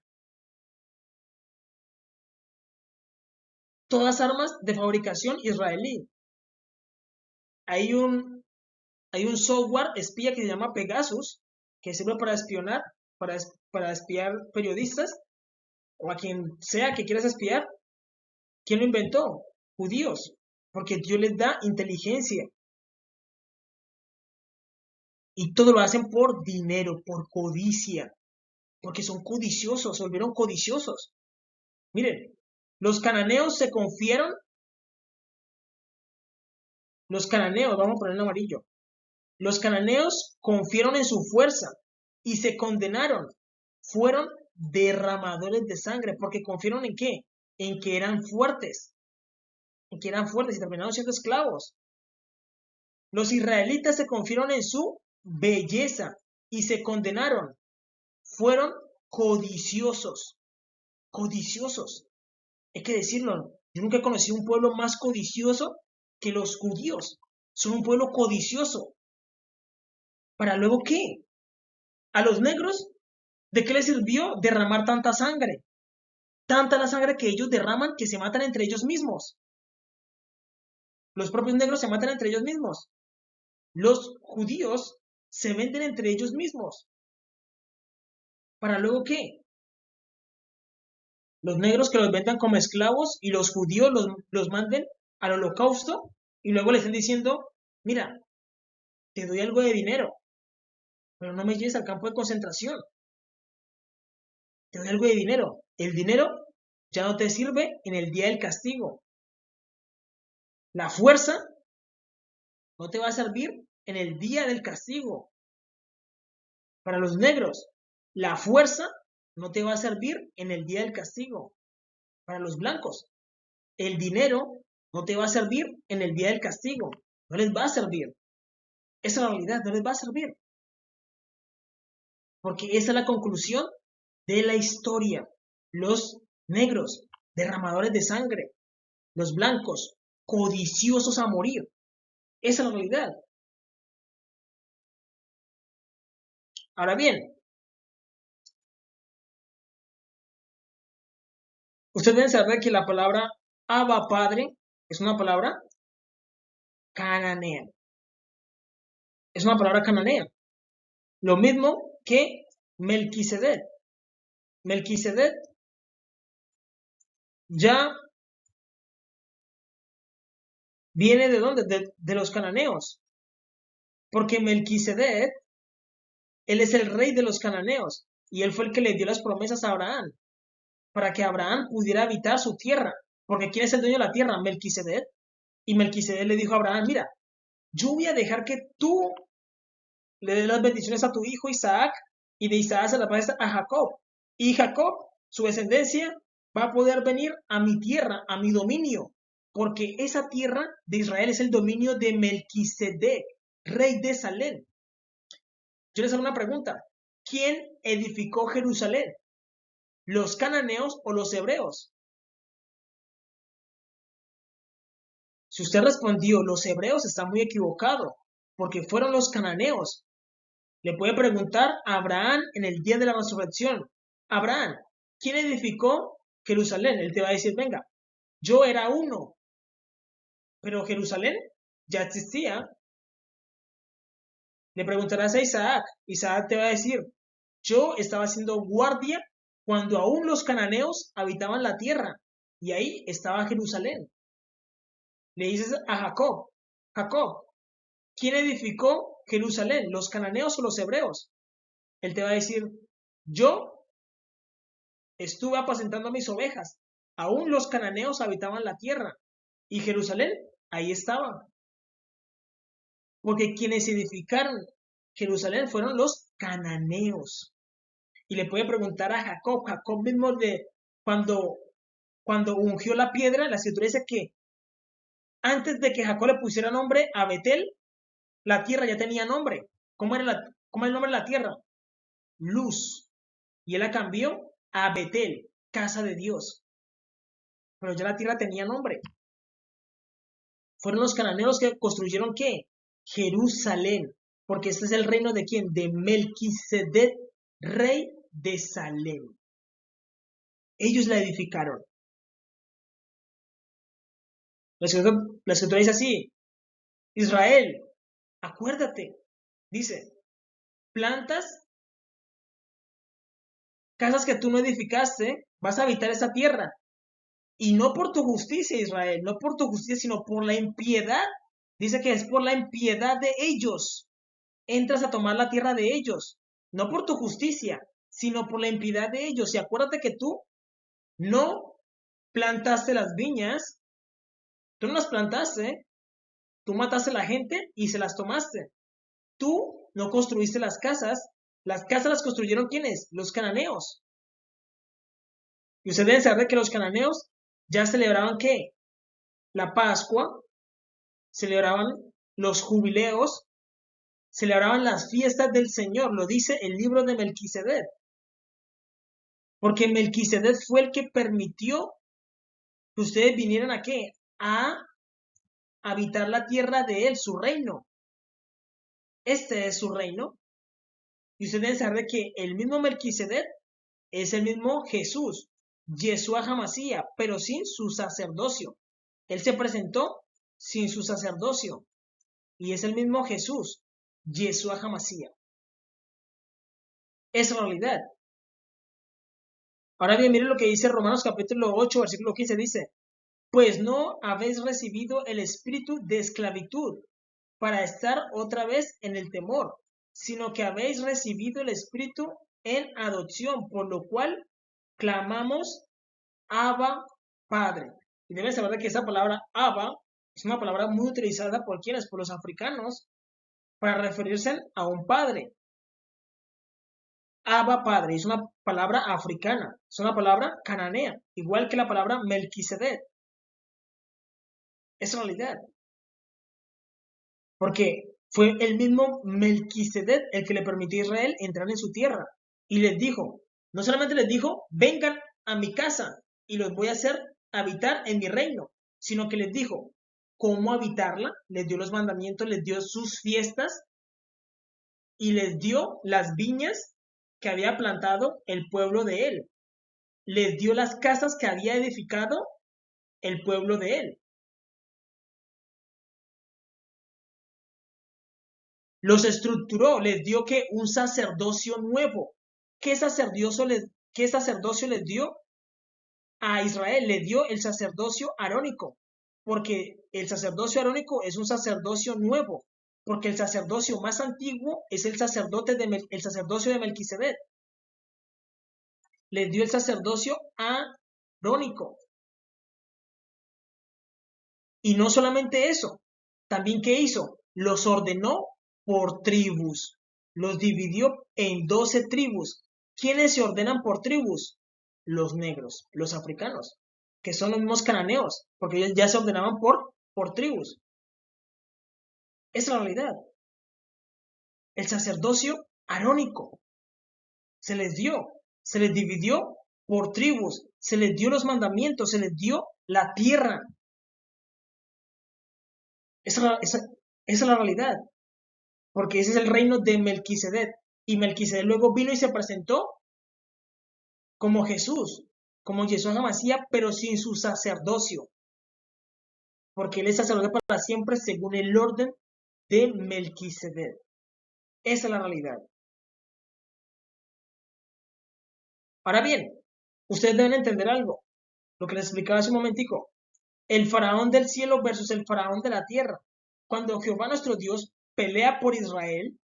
[SPEAKER 1] Todas armas de fabricación israelí. Hay un software espía que se llama Pegasus, que sirve para espionar, para espiar periodistas o a quien sea que quieras espiar. ¿Quién lo inventó? Judíos, porque Dios les da inteligencia. Y todo lo hacen por dinero, por codicia, porque son codiciosos, se volvieron codiciosos. Miren, los cananeos se confiaron, los cananeos, vamos a poner en amarillo, los cananeos confiaron en su fuerza y se condenaron. Fueron derramadores de sangre, porque confiaron en qué? En que eran fuertes, y terminaron siendo esclavos. Los israelitas se confiaron en su belleza y se condenaron. Fueron codiciosos, codiciosos. Hay que decirlo, yo nunca he conocido un pueblo más codicioso que los judíos. Son un pueblo codicioso. ¿Para luego qué? A los negros, ¿de qué les sirvió derramar tanta sangre? Tanta la sangre que ellos derraman que se matan entre ellos mismos. Los propios negros se matan entre ellos mismos. Los judíos se venden entre ellos mismos. ¿Para luego qué? Los negros que los vendan como esclavos y los judíos los manden al holocausto y luego les están diciendo, mira, te doy algo de dinero, pero no me lleves al campo de concentración. Te doy algo de dinero. El dinero ya no te sirve en el día del castigo. La fuerza no te va a servir en el día del castigo. Para los negros, la fuerza no te va a servir en el día del castigo. Para los blancos, el dinero no te va a servir en el día del castigo. No les va a servir. Esa es la realidad, no les va a servir. Porque esa es la conclusión de la historia. Los negros, derramadores de sangre. Los blancos, codiciosos a morir. Esa es la realidad. Ahora bien, ustedes deben saber que la palabra Abba Padre es una palabra cananea. Es una palabra cananea. Lo mismo que Melquisedec. Melquisedec ya viene de dónde? De los cananeos. Porque Melquisedec, él es el rey de los cananeos. Y él fue el que le dio las promesas a Abraham. Para que Abraham pudiera habitar su tierra. Porque ¿quién es el dueño de la tierra? Melquisedec. Y Melquisedec le dijo a Abraham, mira, yo voy a dejar que tú le des las bendiciones a tu hijo Isaac y de Isaac se las va a Jacob. Y Jacob, su descendencia, va a poder venir a mi tierra, a mi dominio, porque esa tierra de Israel es el dominio de Melquisedec, rey de Salem. Yo les hago una pregunta. ¿Quién edificó Jerusalén? ¿Los cananeos o los hebreos? Si usted respondió los hebreos, está muy equivocado, porque fueron los cananeos. Le puede preguntar a Abraham en el día de la resurrección, Abraham, ¿quién edificó Jerusalén? Él te va a decir, venga, yo era uno, pero Jerusalén ya existía. Le preguntarás a Isaac, Isaac te va a decir, yo estaba haciendo guardia cuando aún los cananeos habitaban la tierra, y ahí estaba Jerusalén. Le dices a Jacob, Jacob, ¿quién edificó Jerusalén? ¿Los cananeos o los hebreos? Él te va a decir, yo estuve apacentando mis ovejas. Aún los cananeos habitaban la tierra. Y Jerusalén, ahí estaba. Porque quienes edificaron Jerusalén fueron los cananeos. Y le puede preguntar a Jacob, Jacob mismo cuando, cuando ungió la piedra, la escritura dice que antes de que Jacob le pusiera nombre a Betel, la tierra ya tenía nombre. ¿Cómo era el nombre de la tierra? Luz. Y él la cambió a Betel, casa de Dios. Pero ya la tierra tenía nombre. Fueron los cananeos que construyeron ¿qué? Jerusalén. Porque este es el reino de ¿quién? De Melquisedec, rey de Salem. Ellos la edificaron. La escritura dice así, Israel, acuérdate, dice, plantas, casas que tú no edificaste, vas a habitar esa tierra. Y no por tu justicia, Israel, no por tu justicia, sino por la impiedad. Dice que es por la impiedad de ellos. Entras a tomar la tierra de ellos. No por tu justicia, sino por la impiedad de ellos. Y acuérdate que tú no plantaste las viñas, tú no las plantaste, tú mataste a la gente y se las tomaste. Tú no construiste las casas las construyeron ¿quiénes? Los cananeos. Y ustedes deben saber que los cananeos ya celebraban ¿qué? La Pascua, celebraban los jubileos, celebraban las fiestas del Señor, lo dice el libro de Melquisedec. Porque Melquisedec fue el que permitió que ustedes vinieran a ¿qué? A habitar la tierra de él, su reino. Este es su reino. Y ustedes deben saber que el mismo Melquisedec es el mismo Jesús, Yeshua Hamashiach, pero sin su sacerdocio. Él se presentó sin su sacerdocio. Y es el mismo Jesús, Yeshua Hamashiach. Es realidad. Ahora bien, miren lo que dice Romanos capítulo 8, versículo 15, dice, pues no habéis recibido el espíritu de esclavitud para estar otra vez en el temor, sino que habéis recibido el espíritu en adopción, por lo cual clamamos Abba Padre. Y deben saber que esa palabra Abba es una palabra muy utilizada por quienes, por los africanos, para referirse a un padre. Abba Padre es una palabra africana, es una palabra cananea, igual que la palabra Melquisedec. Es realidad. Porque fue el mismo Melquisedec el que le permitió a Israel entrar en su tierra. Y les dijo, no solamente les dijo, vengan a mi casa y los voy a hacer habitar en mi reino, sino que les dijo cómo habitarla, les dio los mandamientos, les dio sus fiestas y les dio las viñas que había plantado el pueblo de él. Les dio las casas que había edificado el pueblo de él. Los estructuró, les dio que un sacerdocio nuevo. ¿Qué sacerdocio les dio a Israel? Le dio el sacerdocio arónico, porque el sacerdocio arónico es un sacerdocio nuevo, porque el sacerdocio más antiguo es el sacerdocio de Melquisedec. Les dio el sacerdocio arónico. Y no solamente eso, también ¿qué hizo? Los ordenó por tribus, los dividió en 12 tribus. ¿Quiénes se ordenan por tribus? Los negros, los africanos, que son los mismos cananeos, porque ellos ya se ordenaban por tribus. Es la realidad. El sacerdocio arónico se les dividió por tribus, se les dio los mandamientos, se les dio la tierra. Esa es la realidad. Porque ese es el reino de Melquisedec. Y Melquisedec luego vino y se presentó como Jesús, como Yeshua Hamashiach, pero sin su sacerdocio. Porque él es sacerdote para siempre según el orden de Melquisedec. Esa es la realidad. Ahora bien, ustedes deben entender algo. Lo que les explicaba hace un momentico. El faraón del cielo versus el faraón de la tierra. cuando Jehová nuestro Dios pelea por Israel,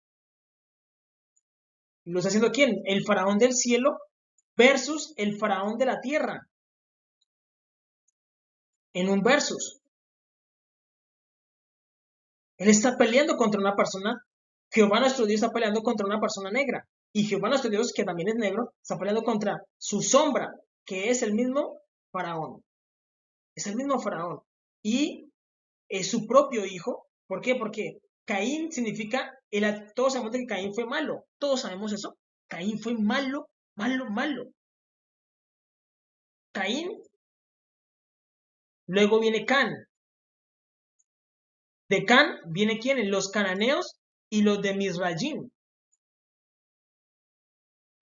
[SPEAKER 1] ¿lo está haciendo quién? El faraón del cielo versus el faraón de la tierra, en un versus. Él está peleando contra una persona, Jehová nuestro Dios está peleando contra una persona negra. Y Jehová nuestro Dios, que también es negro, está peleando contra su sombra, que es el mismo faraón. Es el mismo faraón. Y es su propio hijo. ¿Por qué? Porque Caín significa, todos sabemos que Caín fue malo. Todos sabemos eso. Caín fue malo, malo, malo. Caín, luego viene Can. De Can viene quién? Los cananeos y los de Misrayim.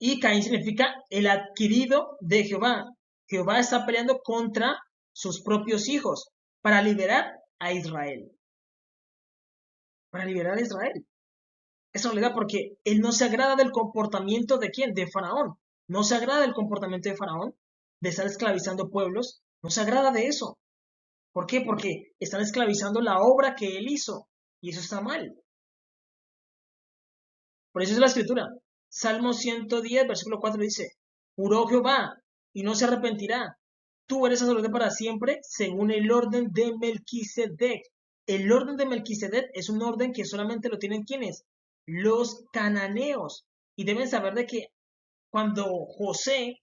[SPEAKER 1] Y Caín significa el adquirido de Jehová. Jehová está peleando contra sus propios hijos para liberar a Israel. Para liberar a Israel. Es realidad porque él no se agrada del comportamiento de quién, de Faraón. No se agrada del comportamiento de Faraón, de estar esclavizando pueblos. No se agrada de eso. ¿Por qué? Porque están esclavizando la obra que él hizo. Y eso está mal. Por eso es la escritura. Salmo 110, versículo 4 dice, juró Jehová y no se arrepentirá. Tú eres sacerdote para siempre según el orden de Melquisedec. El orden de Melquisedec es un orden que solamente lo tienen quienes, los cananeos. Y deben saber de que cuando José,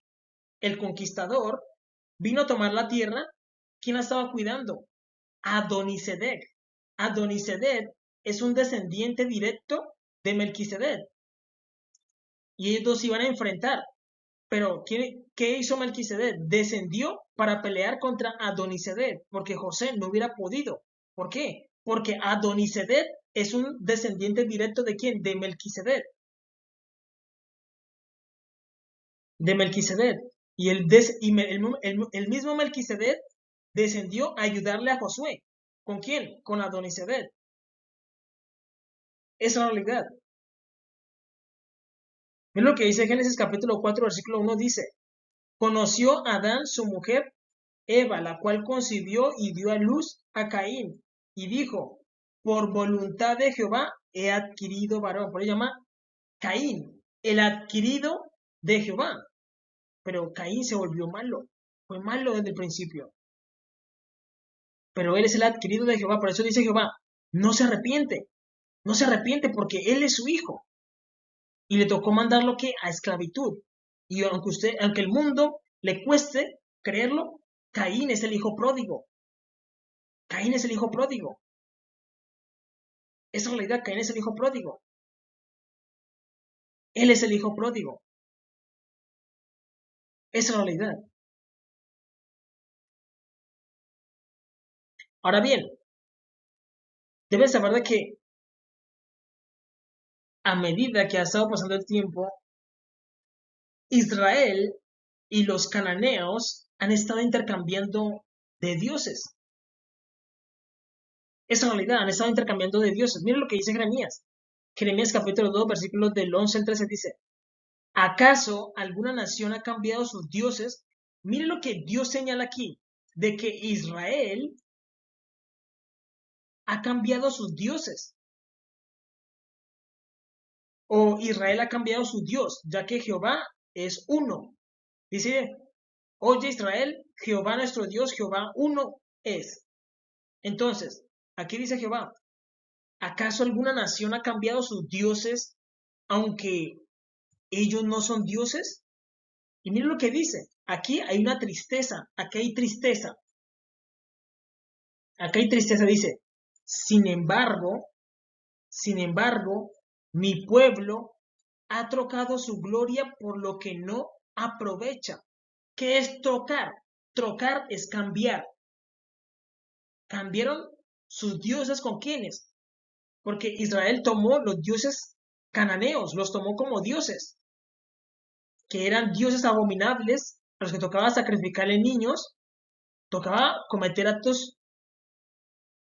[SPEAKER 1] el conquistador, vino a tomar la tierra, ¿quién la estaba cuidando? Adonisedec. Adonisedec es un descendiente directo de Melquisedec. Y ellos dos se iban a enfrentar. Pero, ¿qué hizo Melquisedec? Descendió para pelear contra Adonisedec, porque José no hubiera podido. ¿Por qué? Porque Adonisedec es un descendiente directo de quién? De Melquisedec. De Melquisedec. Y el mismo Melquisedec descendió a ayudarle a Josué. ¿Con quién? Con Adonisedec. Esa es la realidad. Es lo que dice Génesis capítulo 4, versículo 1, dice, conoció Adán su mujer Eva, la cual concibió y dio a luz a Caín, y dijo, por voluntad de Jehová he adquirido varón. Por eso llama Caín, el adquirido de Jehová. Pero Caín se volvió malo, fue malo desde el principio. Pero él es el adquirido de Jehová, por eso dice Jehová, no se arrepiente porque él es su hijo. Y le tocó mandarlo que a esclavitud. Y aunque el mundo le cueste creerlo, Caín es el hijo pródigo. Caín es el hijo pródigo. Esa realidad, Caín es el hijo pródigo. Él es el hijo pródigo. Esa realidad. Ahora bien, debes saber de que a medida que ha estado pasando el tiempo, Israel y los cananeos han estado intercambiando de dioses. Esa realidad, han estado intercambiando de dioses. Miren lo que dice Jeremías. Jeremías capítulo 2, versículos del 11 al 13 dice, ¿acaso alguna nación ha cambiado sus dioses? Miren lo que Dios señala aquí, de que Israel ha cambiado sus dioses. O Israel ha cambiado su Dios, ya que Jehová es uno. Dice, oye Israel, Jehová nuestro Dios, Jehová uno es. Entonces, aquí dice Jehová, ¿acaso alguna nación ha cambiado sus dioses aunque ellos no son dioses? Y miren lo que dice, aquí hay una tristeza, aquí hay tristeza. Aquí hay tristeza, dice, sin embargo, mi pueblo ha trocado su gloria por lo que no aprovecha. ¿Qué es trocar? Trocar es cambiar. Cambiaron sus dioses con quiénes. Porque Israel tomó los dioses cananeos, los tomó como dioses, que eran dioses abominables, a los que tocaba sacrificarle niños, tocaba cometer actos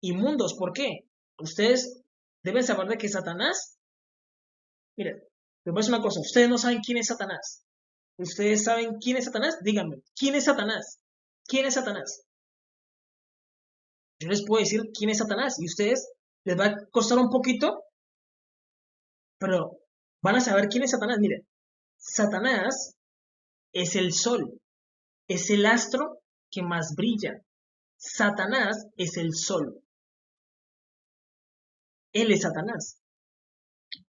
[SPEAKER 1] inmundos. ¿Por qué? Ustedes deben saber de que Satanás, miren, les voy a decir una cosa, ustedes no saben quién es Satanás. ¿Ustedes saben quién es Satanás? Díganme, ¿quién es Satanás? ¿Quién es Satanás? Yo les puedo decir quién es Satanás y ustedes Les va a costar un poquito, pero van a saber quién es Satanás. Miren, Satanás es el sol, es el astro que más brilla. Satanás es el sol. Él es Satanás.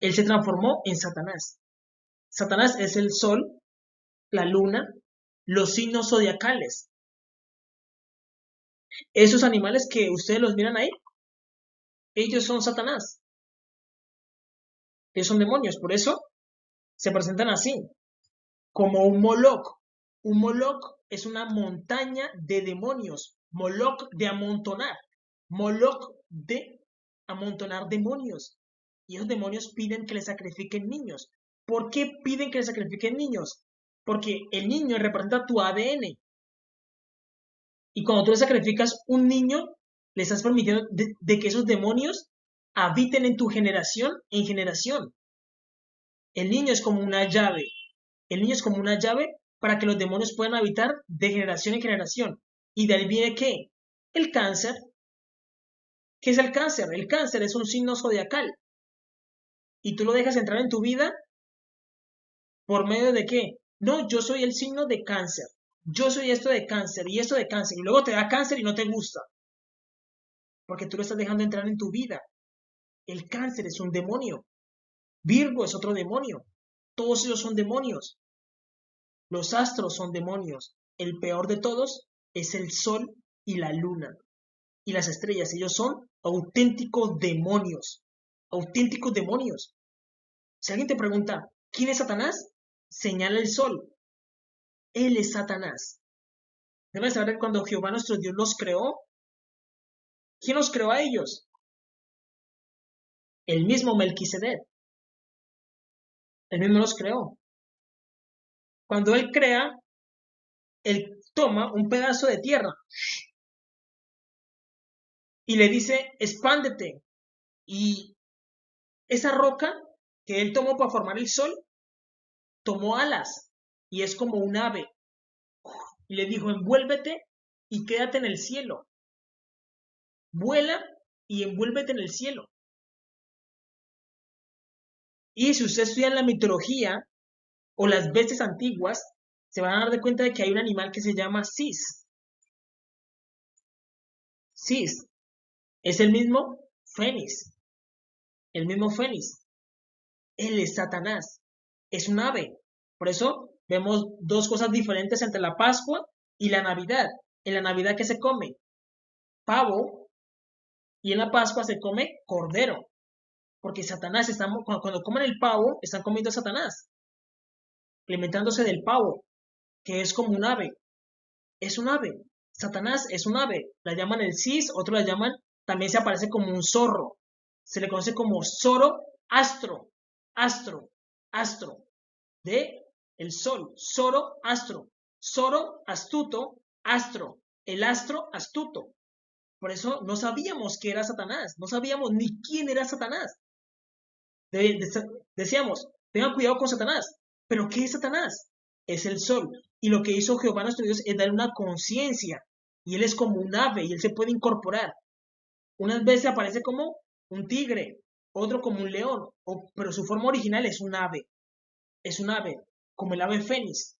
[SPEAKER 1] Él se transformó en Satanás. Satanás es el sol, la luna, los signos zodiacales. Esos animales que ustedes los miran ahí, ellos son Satanás. Ellos son demonios. Por eso se presentan así, como un Moloch. Un Moloch es una montaña de demonios. Moloch de amontonar. Moloch de amontonar demonios. Y esos demonios piden que le sacrifiquen niños. ¿Por qué piden que le sacrifiquen niños? Porque el niño representa tu ADN. Y cuando tú le sacrificas un niño, le estás permitiendo de que esos demonios habiten en tu generación en generación. El niño es como una llave. El niño es como una llave para que los demonios puedan habitar de generación en generación. ¿Y de ahí viene qué? El cáncer. ¿Qué es el cáncer? El cáncer es un signo zodiacal. Y tú lo dejas entrar en tu vida por medio de qué. No, yo soy el signo de cáncer. Yo soy esto de cáncer y esto de cáncer. Y luego te da cáncer y no te gusta. Porque tú lo estás dejando entrar en tu vida. El cáncer es un demonio. Virgo es otro demonio. Todos ellos son demonios. Los astros son demonios. El peor de todos es el sol y la luna. Y las estrellas, ellos son auténticos demonios. Auténticos demonios. Si alguien te pregunta, ¿quién es Satanás? Señala el sol. Él es Satanás. Debes saber que cuando Jehová nuestro Dios los creó, ¿quién los creó a ellos? El mismo Melquisedec. Él mismo los creó. Cuando él crea, él toma un pedazo de tierra y le dice, expándete. Y esa roca que él tomó para formar el sol, tomó alas y es como un ave. Y le dijo, envuélvete y quédate en el cielo. Vuela y envuélvete en el cielo. Y si usted estudia en la mitología o las bestias antiguas, se van a dar de cuenta de que hay un animal que se llama Sis. Sis es el mismo Fénix. El mismo Fénix. Él es Satanás. Es un ave. Por eso vemos dos cosas diferentes entre la Pascua y la Navidad. En la Navidad, ¿qué se come? Pavo. Y en la Pascua se come cordero. Porque Satanás, cuando comen el pavo, están comiendo a Satanás. Alimentándose del pavo, que es como un ave. Es un ave. Satanás es un ave. La llaman el cis, otros la llaman, también se aparece como un zorro. Se le conoce como Zoro astro. Astro. Astro. De el sol. Zoro astro. Zoro astuto. Astro. El astro astuto. Por eso no sabíamos que era Satanás. No sabíamos ni quién era Satanás. Decíamos, tengan cuidado con Satanás. ¿Pero qué es Satanás? Es el sol. Y lo que hizo Jehová nuestro Dios es dar una conciencia. Y él es como un ave y él se puede incorporar. Unas veces aparece como un tigre, otro como un león, pero su forma original es un ave. Es un ave, como el ave fénix.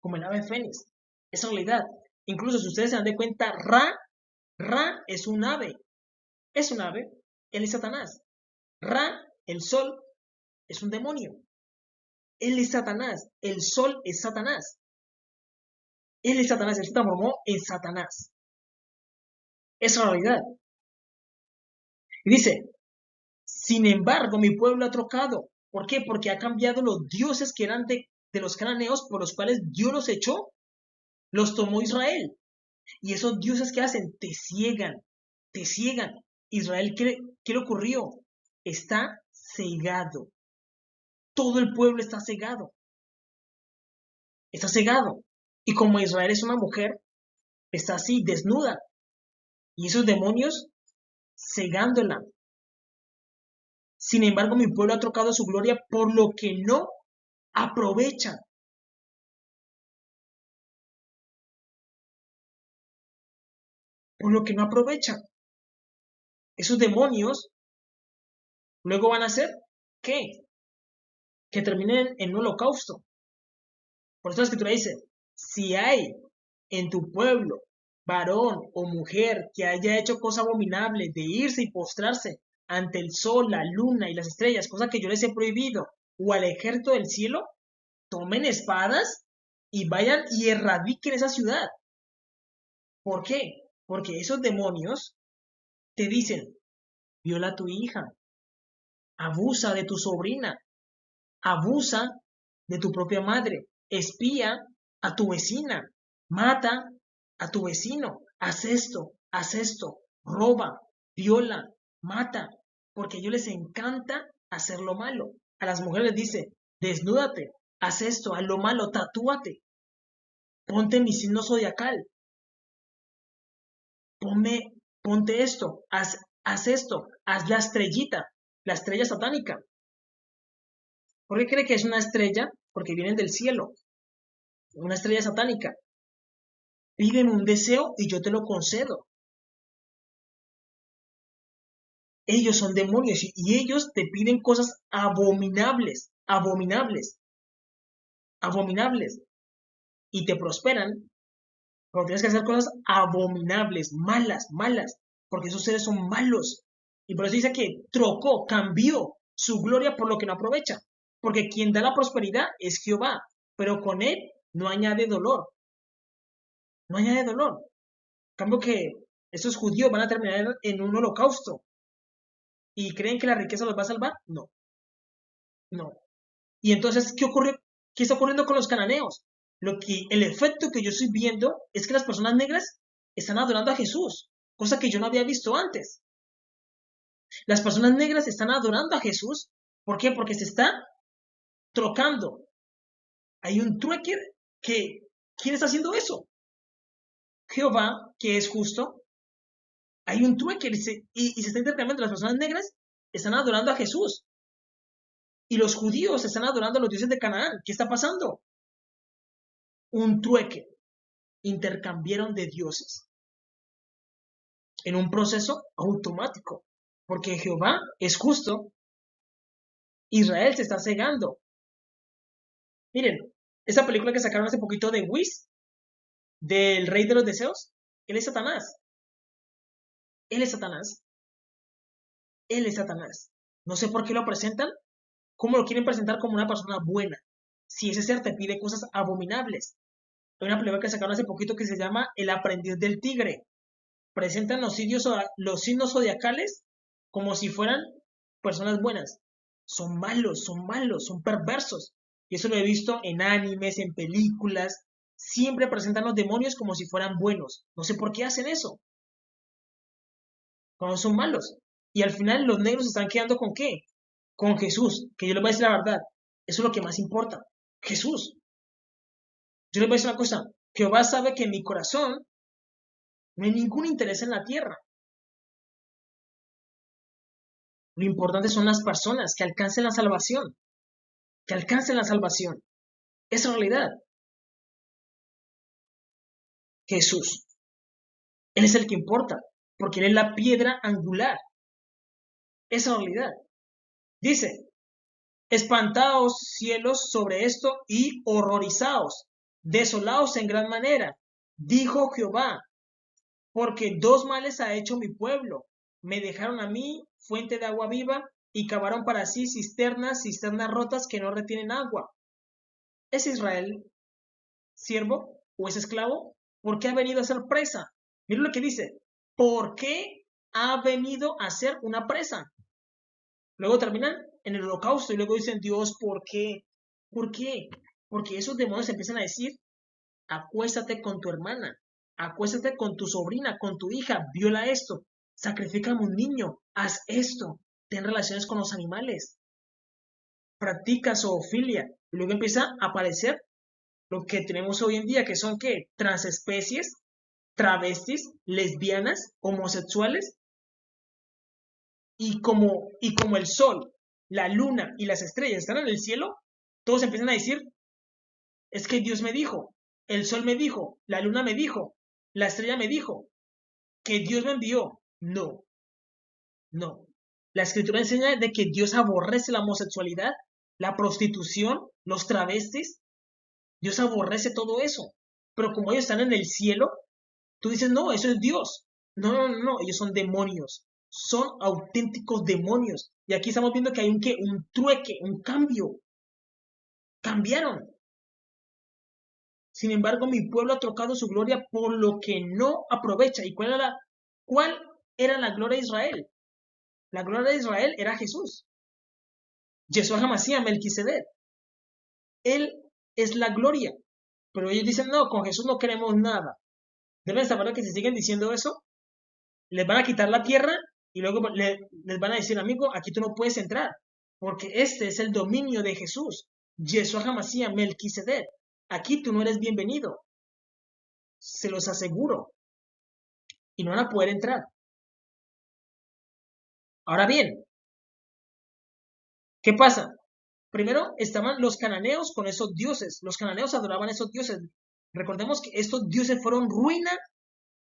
[SPEAKER 1] Como el ave fénix. Es realidad. Incluso si ustedes se dan de cuenta, Ra es un ave. Es un ave. Él es Satanás. Ra, el sol, es un demonio. Él es Satanás. El sol es Satanás. Él es Satanás. Él se transformó en Satanás. Es realidad. Y dice, sin embargo, mi pueblo ha trocado. ¿Por qué? Porque ha cambiado los dioses que eran de los cananeos por los cuales Dios los echó. Los tomó Israel. Y esos dioses que hacen, te ciegan. Te ciegan. Israel, ¿qué le ocurrió? Está cegado. Todo el pueblo está cegado. Está cegado. Y como Israel es una mujer, está así, desnuda. Y esos demonios cegándola. Sin embargo, mi pueblo ha trocado su gloria por lo que no aprovechan. Por lo que no aprovechan. esos demonios luego van a hacer, ¿qué? Que terminen en un holocausto. Por eso la escritura dice, si hay en tu pueblo varón o mujer que haya hecho cosa abominable de irse y postrarse ante el sol, la luna y las estrellas, cosa que yo les he prohibido, o al ejército del cielo, tomen espadas y vayan y erradiquen esa ciudad. ¿Por qué? Porque esos demonios te dicen, viola a tu hija, abusa de tu sobrina, abusa de tu propia madre, espía a tu vecina, mata a tu vecino, haz esto, roba, viola, mata, porque a ellos les encanta hacer lo malo. A las mujeres les dice, desnúdate, haz esto, haz lo malo, tatúate, ponte mi signo zodiacal, ponte esto, haz esto, haz la estrella satánica. ¿Por qué cree que es una estrella? Porque vienen del cielo, una estrella satánica. Pídeme un deseo y yo te lo concedo. Ellos son demonios y ellos te piden cosas abominables, abominables, abominables. Y te prosperan, pero tienes que hacer cosas abominables, malas, malas, porque esos seres son malos. Y por eso dice que trocó, cambió su gloria por lo que no aprovecha. Porque quien da la prosperidad es Jehová, pero con él no añade dolor, no añade dolor. Cambio que estos judíos van a terminar en un holocausto y creen que la riqueza los va a salvar. No, no. Y entonces, ¿qué ocurre? ¿Qué está ocurriendo con los cananeos? El efecto que yo estoy viendo es que las personas negras están adorando a Jesús, cosa que yo no había visto antes. Las personas negras están adorando a Jesús. ¿Por qué? Porque se está trocando. Hay un trueque que, ¿quién está haciendo eso? Jehová, que es justo. Hay un trueque y se está intercambiando. Las personas negras están adorando a Jesús. Y los judíos están adorando a los dioses de Canaán. ¿Qué está pasando? Un trueque. Intercambiaron de dioses en un proceso automático. Porque Jehová es justo. Israel se está cegando. Miren, esa película que sacaron hace poquito de Wiz, del Rey de los Deseos, él es Satanás. Él es Satanás. Él es Satanás. No sé por qué lo presentan. ¿Cómo lo quieren presentar como una persona buena? Si ese ser te pide cosas abominables. Hay una película que sacaron hace poquito que se llama El aprendiz del tigre. Presentan los signos zodiacales como si fueran personas buenas. Son malos, son malos, son perversos. Y eso lo he visto en animes, en películas. Siempre presentan los demonios como si fueran buenos. No sé por qué hacen eso. Cuando son malos. Y al final los negros están quedando con ¿qué? Con Jesús. Que yo les voy a decir la verdad. Eso es lo que más importa. Jesús. Yo les voy a decir una cosa. Jehová sabe que en mi corazón no hay ningún interés en la tierra. Lo importante son las personas que alcancen la salvación. Que alcancen la salvación. Esa realidad. Jesús. Él es el que importa. Porque Él es la piedra angular. Esa realidad. Dice, espantaos cielos sobre esto y horrorizaos, desolaos en gran manera, dijo Jehová, porque dos males ha hecho mi pueblo. Me dejaron a mí fuente de agua viva y cavaron para sí cisternas rotas que no retienen agua. ¿Es Israel siervo o es esclavo? ¿Por qué ha venido a ser presa? Mira lo que dice. ¿Por qué ha venido a ser una presa? Luego terminan en el holocausto y luego dicen, Dios, ¿por qué? ¿Por qué? Porque esos demonios empiezan a decir, acuéstate con tu hermana, acuéstate con tu sobrina, con tu hija, viola esto, sacrifica a un niño, haz esto, ten relaciones con los animales, practica zoofilia. Y luego empieza a aparecer lo que tenemos hoy en día, que son ¿qué? Transespecies, travestis, lesbianas, homosexuales, y como el sol, la luna y las estrellas están en el cielo, todos empiezan a decir, es que Dios me dijo, el sol me dijo, la luna me dijo, la estrella me dijo, que Dios me envió. No, No. La escritura enseña de que Dios aborrece la homosexualidad, la prostitución, los travestis. Dios aborrece todo eso. Pero como ellos están en el cielo, tú dices, no, eso es Dios. No, no, no, no, ellos son demonios. Son auténticos demonios. Y aquí estamos viendo que hay un trueque, un cambio. Cambiaron. Sin embargo, mi pueblo ha trocado su gloria por lo que no aprovecha. ¿Y cuál era la gloria de Israel? La gloria de Israel era Jesús. Yeshua Hamashiach, Melquisedec. Él es la gloria. Pero ellos dicen, no, con Jesús no queremos nada. Deben saber que si siguen diciendo eso, les van a quitar la tierra y luego les van a decir, amigo, aquí tú no puedes entrar. Porque este es el dominio de Jesús. Yeshua Hamashiach, Melquisedec. Aquí tú no eres bienvenido. Se los aseguro. Y no van a poder entrar. Ahora bien, ¿qué pasa? Primero estaban los cananeos con esos dioses. Los cananeos adoraban a esos dioses. Recordemos que estos dioses fueron ruina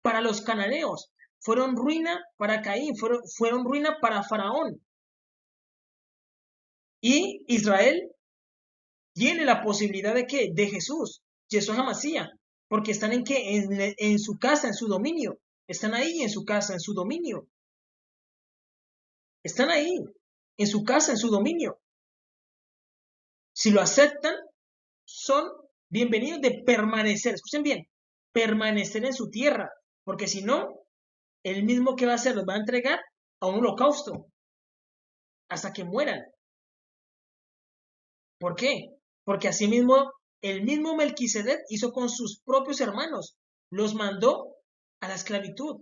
[SPEAKER 1] para los cananeos. Fueron ruina para Caín. Fueron ruina para Faraón. Y Israel tiene la posibilidad de ¿qué? De Jesús. Yeshua Hamashiach. Porque están en qué? En su casa, en su dominio. Están ahí en su casa, en su dominio. Están ahí, en su casa, en su dominio. Si lo aceptan, son bienvenidos de permanecer. Escuchen bien, permanecer en su tierra. Porque si no, el mismo que va a hacer los va a entregar a un holocausto hasta que mueran. ¿Por qué? Porque asimismo, el mismo Melquisedec hizo con sus propios hermanos. Los mandó a la esclavitud.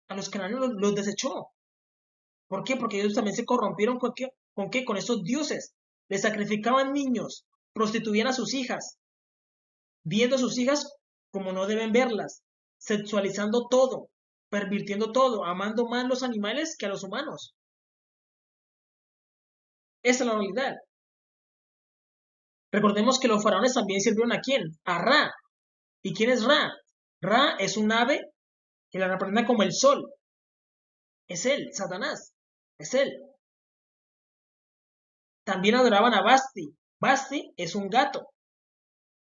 [SPEAKER 1] A los cananeos los desechó. ¿Por qué? Porque ellos también se corrompieron ¿con qué? Con esos dioses. Les sacrificaban niños, prostituían a sus hijas, viendo a sus hijas como no deben verlas, sexualizando todo, pervirtiendo todo, amando más los animales que a los humanos. Esa es la realidad. Recordemos que los faraones también sirvieron ¿a quién? A Ra. ¿Y quién es Ra? Ra es un ave que la representa como el sol. Es él, Satanás. Es él. También adoraban a Basti. Basti es un gato.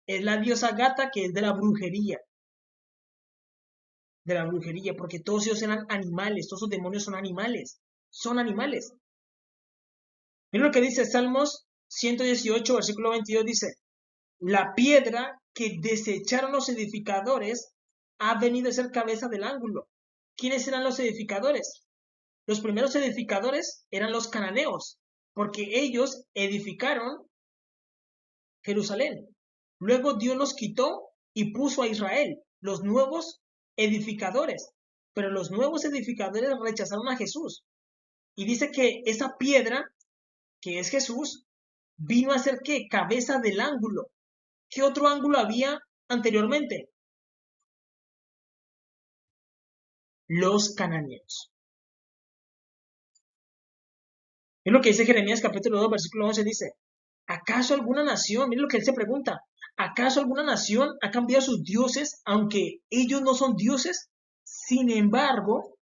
[SPEAKER 1] Es la diosa gata que es de la brujería. De la brujería, porque todos ellos eran animales. Todos esos demonios son animales. Son animales. Mira lo que dice Salmos 118, versículo 22, dice, la piedra que desecharon los edificadores ha venido a ser cabeza del ángulo. ¿Quiénes eran los edificadores? Los primeros edificadores eran los cananeos, porque ellos edificaron Jerusalén. Luego Dios los quitó y puso a Israel, los nuevos edificadores. Pero los nuevos edificadores rechazaron a Jesús. Y dice que esa piedra, que es Jesús, vino a ser ¿qué? Cabeza del ángulo. ¿Qué otro ángulo había anteriormente? Los cananeos. Es lo que dice Jeremías capítulo 2, versículo 11, dice, ¿acaso alguna nación, mire lo que él se pregunta, ¿acaso alguna nación ha cambiado sus dioses aunque ellos no son dioses? Sin embargo,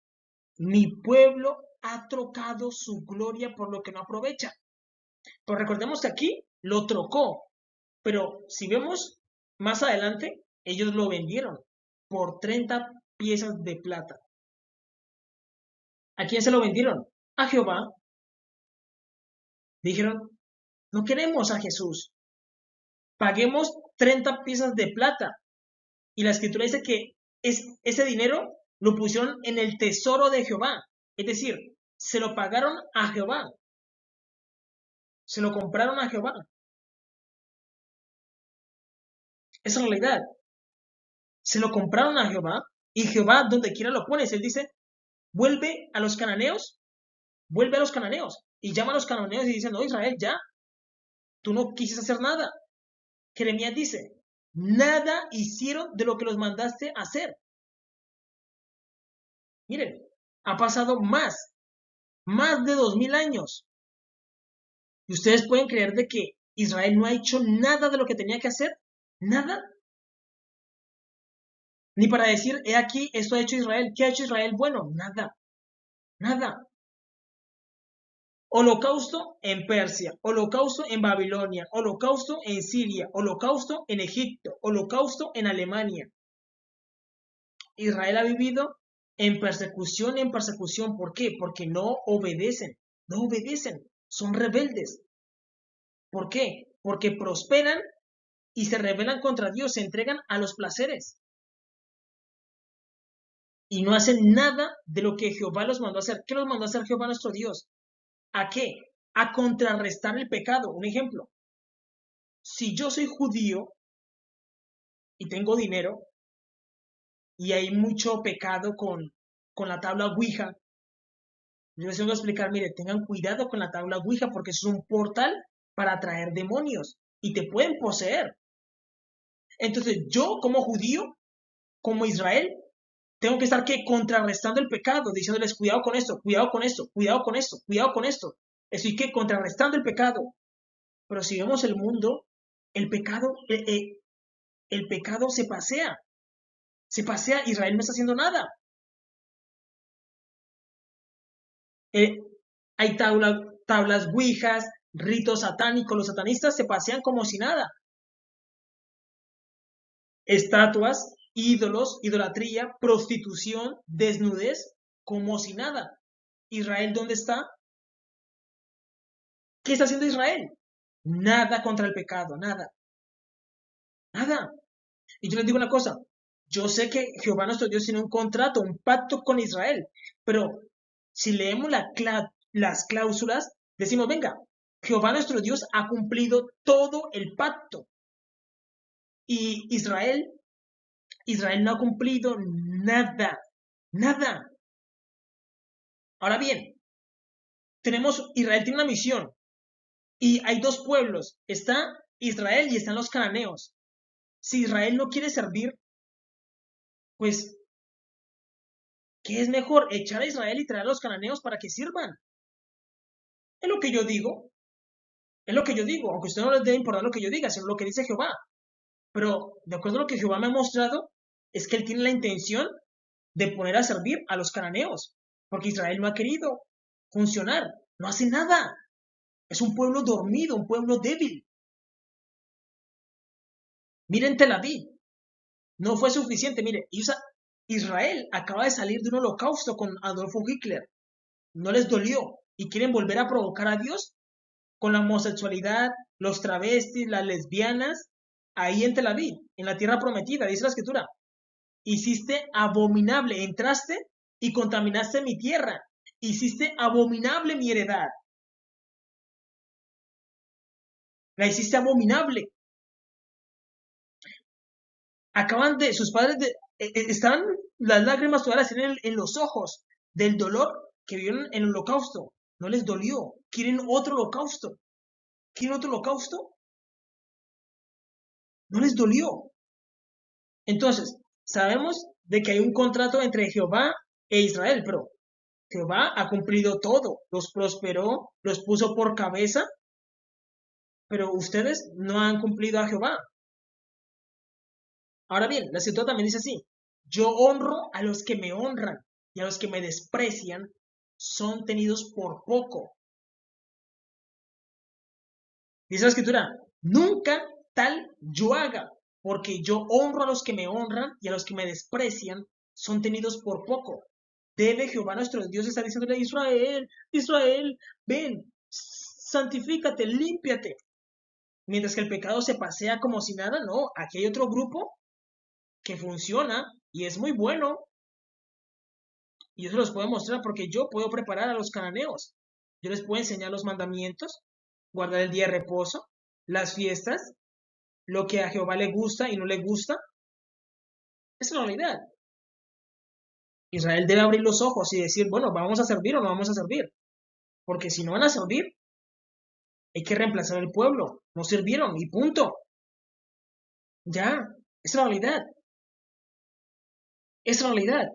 [SPEAKER 1] mi pueblo ha trocado su gloria por lo que no aprovecha. Pues recordemos que aquí lo trocó, pero si vemos más adelante, ellos lo vendieron por 30 piezas de plata. ¿A quién se lo vendieron? A Jehová. Dijeron, no queremos a Jesús, paguemos 30 piezas de plata. Y la escritura dice que ese dinero lo pusieron en el tesoro de Jehová. Es decir, se lo pagaron a Jehová. Se lo compraron a Jehová. Esa es la realidad. Se lo compraron a Jehová y Jehová donde quiera lo pones. Él dice, vuelve a los cananeos, vuelve a los cananeos. Y llama a los cananeos y dice, no, Israel, ya, tú no quisiste hacer nada. Jeremías dice, nada hicieron de lo que los mandaste hacer. Miren, ha pasado más de 2000 años. ¿Y ustedes pueden creer de que Israel no ha hecho nada de lo que tenía que hacer? ¿Nada? Ni para decir, he aquí, esto ha hecho Israel. ¿Qué ha hecho Israel? Bueno, nada. Nada. Holocausto en Persia, holocausto en Babilonia, holocausto en Siria, holocausto en Egipto, holocausto en Alemania. Israel ha vivido en persecución. ¿Por qué? Porque no obedecen, no obedecen, son rebeldes. ¿Por qué? Porque prosperan y se rebelan contra Dios, se entregan a los placeres. Y no hacen nada de lo que Jehová los mandó a hacer. ¿Qué los mandó a hacer Jehová nuestro Dios? ¿A qué? A contrarrestar el pecado. Un ejemplo. Si yo soy judío y tengo dinero y hay mucho pecado con la tabla Ouija, yo les tengo que explicar, mire, tengan cuidado con la tabla Ouija porque es un portal para atraer demonios y te pueden poseer. Entonces yo como judío, como Israel, tengo que estar ¿qué? Contrarrestando el pecado, diciéndoles cuidado con esto, cuidado con esto, cuidado con esto, cuidado con esto. Estoy que contrarrestando el pecado. Pero si vemos el mundo, el pecado, el pecado se pasea. Se pasea, Israel no está haciendo nada. Eh, hay tablas ouijas, ritos satánicos, los satanistas se pasean como si nada. Estatuas, ídolos, idolatría, prostitución, desnudez, como si nada. ¿Israel dónde está? ¿Qué está haciendo Israel? Nada contra el pecado, nada, nada. Y yo les digo una cosa, yo sé que Jehová nuestro Dios tiene un contrato, un pacto con Israel, pero si leemos las cláusulas, decimos, venga, Jehová nuestro Dios ha cumplido todo el pacto y Israel no ha cumplido nada, nada. Ahora bien, Israel tiene una misión y hay dos pueblos, está Israel y están los cananeos. Si Israel no quiere servir, pues ¿qué es mejor? Echar a Israel y traer a los cananeos para que sirvan. Es lo que yo digo. Es lo que yo digo. Aunque a usted no les debe importar lo que yo diga, sino lo que dice Jehová. Pero de acuerdo a lo que Jehová me ha mostrado, es que él tiene la intención de poner a servir a los cananeos. Porque Israel no ha querido funcionar. No hace nada. Es un pueblo dormido, un pueblo débil. Miren Tel Aviv. No fue suficiente. Mire, Israel acaba de salir de un holocausto con Adolfo Hitler. No les dolió. Y quieren volver a provocar a Dios con la homosexualidad, los travestis, las lesbianas, ahí en Tel Aviv, en la tierra prometida, dice la escritura. Hiciste abominable, entraste y contaminaste mi tierra. Hiciste abominable mi heredad. La hiciste abominable. Sus padres, estaban las lágrimas todavía en los ojos del dolor que vieron en el holocausto. No les dolió. ¿Quieren otro holocausto? ¿Quieren otro holocausto? No les dolió. Entonces, sabemos de que hay un contrato entre Jehová e Israel, pero Jehová ha cumplido todo, los prosperó, los puso por cabeza, pero ustedes no han cumplido a Jehová. Ahora bien, la escritura también dice así, yo honro a los que me honran y a los que me desprecian son tenidos por poco. Dice la escritura, nunca tal yo haga, porque yo honro a los que me honran y a los que me desprecian son tenidos por poco. Debe Jehová nuestro Dios estar diciéndole a Israel, Israel, ven, santifícate, límpiate. Mientras que el pecado se pasea como si nada, no, aquí hay otro grupo que funciona y es muy bueno. Y yo se los puedo mostrar porque yo puedo preparar a los cananeos. Yo les puedo enseñar los mandamientos, guardar el día de reposo, las fiestas, lo que a Jehová le gusta y no le gusta. Es la realidad. Israel debe abrir los ojos y decir, bueno, ¿vamos a servir o no vamos a servir? Porque si no van a servir, hay que reemplazar al pueblo. No sirvieron y punto. Ya, es la realidad. Es la realidad.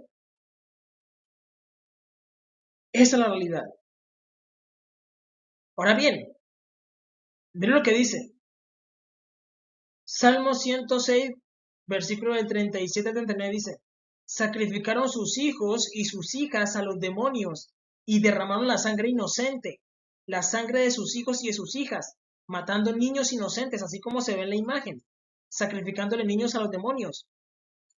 [SPEAKER 1] Esa es la realidad. Ahora bien, miren lo que dice. Salmo 106, versículo del 37 al 39 dice, sacrificaron sus hijos y sus hijas a los demonios y derramaron la sangre inocente. la sangre de sus hijos y de sus hijas, matando niños inocentes, así como se ve en la imagen, sacrificándole niños a los demonios,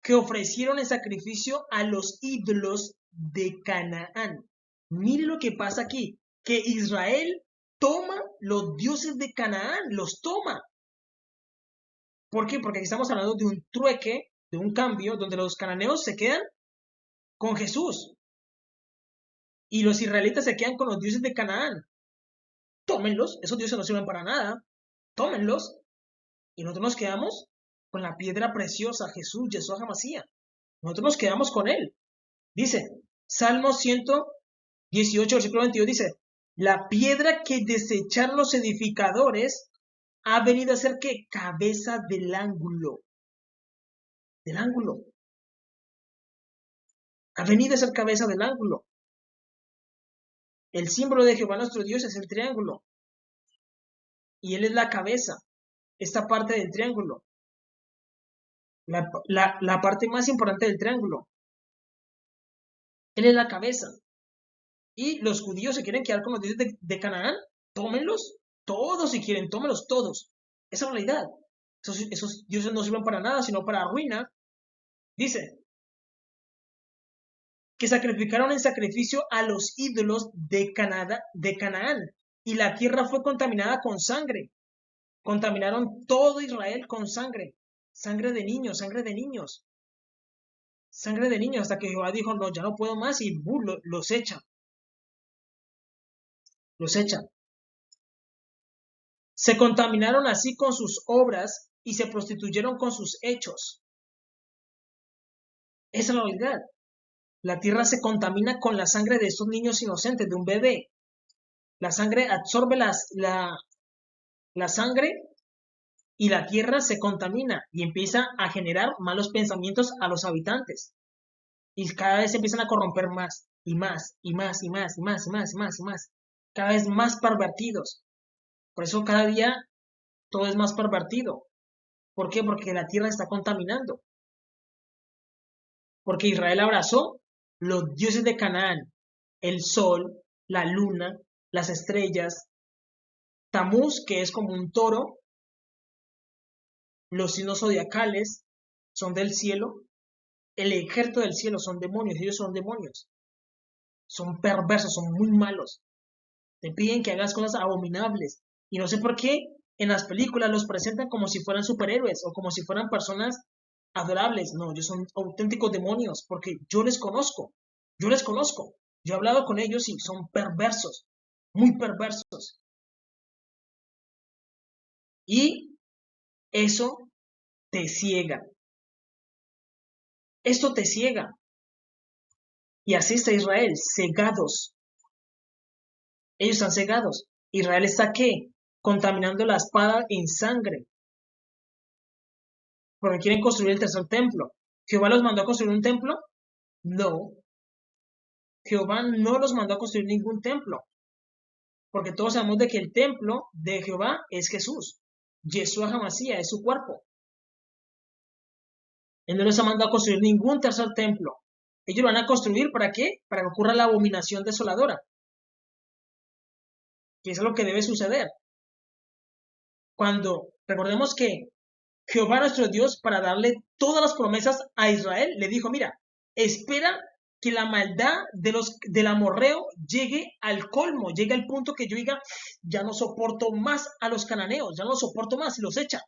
[SPEAKER 1] que ofrecieron en sacrificio a los ídolos de Canaán. Mire lo que pasa aquí, que Israel toma los dioses de Canaán, los toma. ¿Por qué? Porque aquí estamos hablando de un trueque, de un cambio, donde los cananeos se quedan con Jesús y los israelitas se quedan con los dioses de Canaán. Tómenlos, esos dioses no sirven para nada, tómenlos, y nosotros nos quedamos con la piedra preciosa, Jesús, Yeshua HaMashiach. Nosotros nos quedamos con él. Dice, Salmo 118, versículo 22, dice, la piedra que desecharon los edificadores ha venido a ser que cabeza del ángulo. Del ángulo. Ha venido a ser cabeza del ángulo. El símbolo de Jehová nuestro Dios es el triángulo. Y él es la cabeza. Esta parte del triángulo. La parte más importante del triángulo. Él es la cabeza. Y los judíos se quieren quedar con los dioses de Canaán. Tómenlos. Todos si quieren, tómenlos todos. Esa es la realidad. Esos dioses no sirven para nada, sino para ruina. Dice que sacrificaron en sacrificio a los ídolos de Canaán. Y la tierra fue contaminada con sangre. Contaminaron todo Israel con sangre. Sangre de niños, sangre de niños. Sangre de niños, hasta que Jehová dijo, no, ya no puedo más, y los echa. Los echa. Se contaminaron así con sus obras y se prostituyeron con sus hechos. Esa es la realidad. La tierra se contamina con la sangre de estos niños inocentes, de un bebé. La sangre absorbe la sangre y la tierra se contamina y empieza a generar malos pensamientos a los habitantes. Y cada vez se empiezan a corromper más y más y más y más y más y más y más y más. Cada vez más pervertidos. Por eso cada día todo es más pervertido. ¿Por qué? Porque la tierra está contaminando. Porque Israel abrazó los dioses de Canaán, el sol, la luna, las estrellas, Tamuz, que es como un toro, los signos zodiacales son del cielo, el ejército del cielo son demonios, ellos son demonios, son perversos, son muy malos, te piden que hagas cosas abominables, y no sé por qué en las películas los presentan como si fueran superhéroes o como si fueran personas adorables. No, ellos son auténticos demonios, porque yo les conozco, yo he hablado con ellos y son perversos, muy perversos. Y eso te ciega. Esto te ciega. Y así está Israel, cegados. Ellos están cegados. Israel está ¿qué? Contaminando la espada en sangre. Porque quieren construir el tercer templo. ¿Jehová los mandó a construir un templo? No. Jehová no los mandó a construir ningún templo. Porque todos sabemos de que el templo de Jehová es Jesús. Yeshua HaMashiach es su cuerpo. Él no les ha mandado a construir ningún tercer templo. Ellos lo van a construir ¿para qué? Para que ocurra la abominación desoladora. Que es lo que debe suceder. Cuando recordemos que Jehová nuestro Dios, para darle todas las promesas a Israel, le dijo, mira, espera que la maldad del amorreo llegue al colmo, llegue al punto que yo diga, ya no soporto más a los cananeos, ya no los soporto más, y los echa.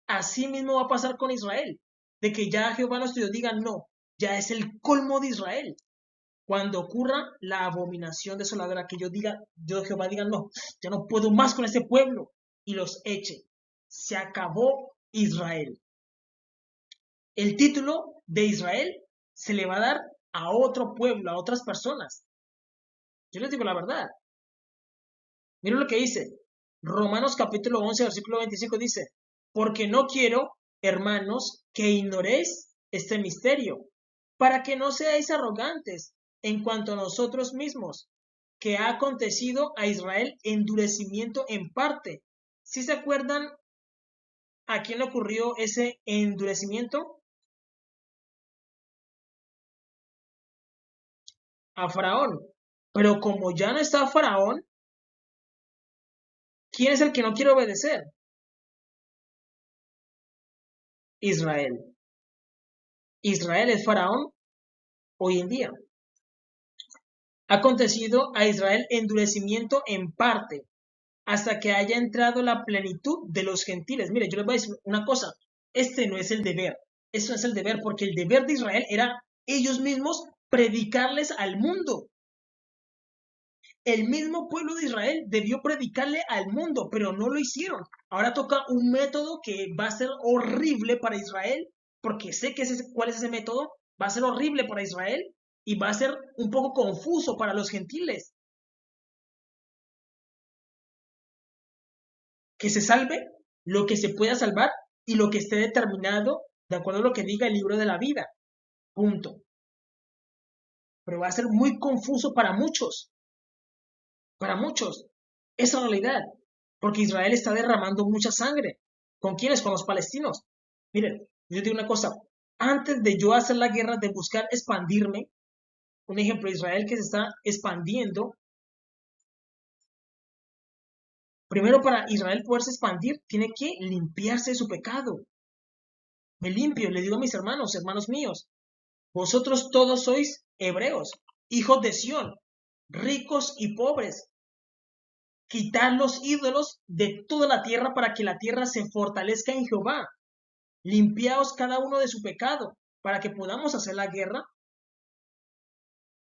[SPEAKER 1] Así mismo va a pasar con Israel, de que ya Jehová nuestro Dios diga, no, ya es el colmo de Israel. Cuando ocurra la abominación desoladora, que yo Jehová diga, no, ya no puedo más con este pueblo, y los eche. Se acabó Israel. El título de Israel se le va a dar a otro pueblo, a otras personas. Yo les digo la verdad. Miren lo que dice. Romanos capítulo 11, versículo 25 dice, porque no quiero, hermanos, que ignoréis este misterio, para que no seáis arrogantes en cuanto a nosotros mismos, que ha acontecido a Israel endurecimiento en parte. ¿Sí se acuerdan a quién le ocurrió ese endurecimiento? A Faraón. Pero como ya no está Faraón, ¿Quién es el que no quiere obedecer? Israel. Israel es Faraón hoy en día. Ha acontecido a Israel endurecimiento en parte, hasta que haya entrado la plenitud de los gentiles. Mire, yo les voy a decir una cosa, este no es el deber, esto no es el deber, porque el deber de Israel era ellos mismos predicarles al mundo. El mismo pueblo de Israel debió predicarle al mundo, pero no lo hicieron. Ahora toca un método que va a ser horrible para Israel, porque sé que cuál es ese método, va a ser horrible para Israel y va a ser un poco confuso para los gentiles. Que se salve lo que se pueda salvar y lo que esté determinado de acuerdo a lo que diga el libro de la vida. Punto. Pero va a ser muy confuso para muchos. Para muchos. Esa realidad. Porque Israel está derramando mucha sangre. ¿Con quiénes? Con los palestinos. Miren, yo digo una cosa. Antes de yo hacer la guerra, de buscar expandirme, un ejemplo, Israel que se está expandiendo, primero para Israel poderse expandir, tiene que limpiarse de su pecado. Me limpio, le digo a mis hermanos, hermanos míos, vosotros todos sois hebreos, hijos de Sión, ricos y pobres. Quitad los ídolos de toda la tierra para que la tierra se fortalezca en Jehová. Limpiaos cada uno de su pecado para que podamos hacer la guerra.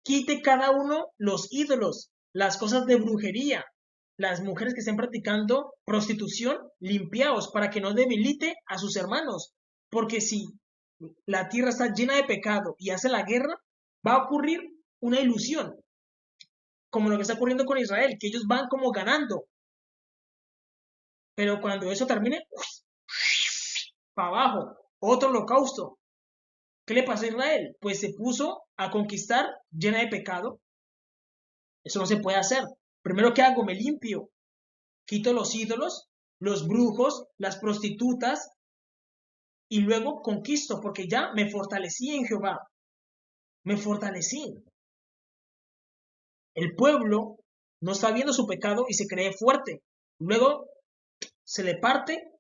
[SPEAKER 1] Quite cada uno los ídolos, las cosas de brujería, las mujeres que estén practicando prostitución, limpiaos para que no debilite a sus hermanos. Porque si la tierra está llena de pecado y hace la guerra, va a ocurrir una ilusión, como lo que está ocurriendo con Israel, que ellos van como ganando. Pero cuando eso termine, para abajo, otro holocausto. ¿Qué le pasó a Israel? Pues se puso a conquistar llena de pecado. Eso no se puede hacer. Primero, ¿qué hago? Me limpio. Quito los ídolos, los brujos, las prostitutas, y luego conquisto, porque ya me fortalecí en Jehová. Me fortalecí. El pueblo no está viendo su pecado y se cree fuerte. Luego se le parte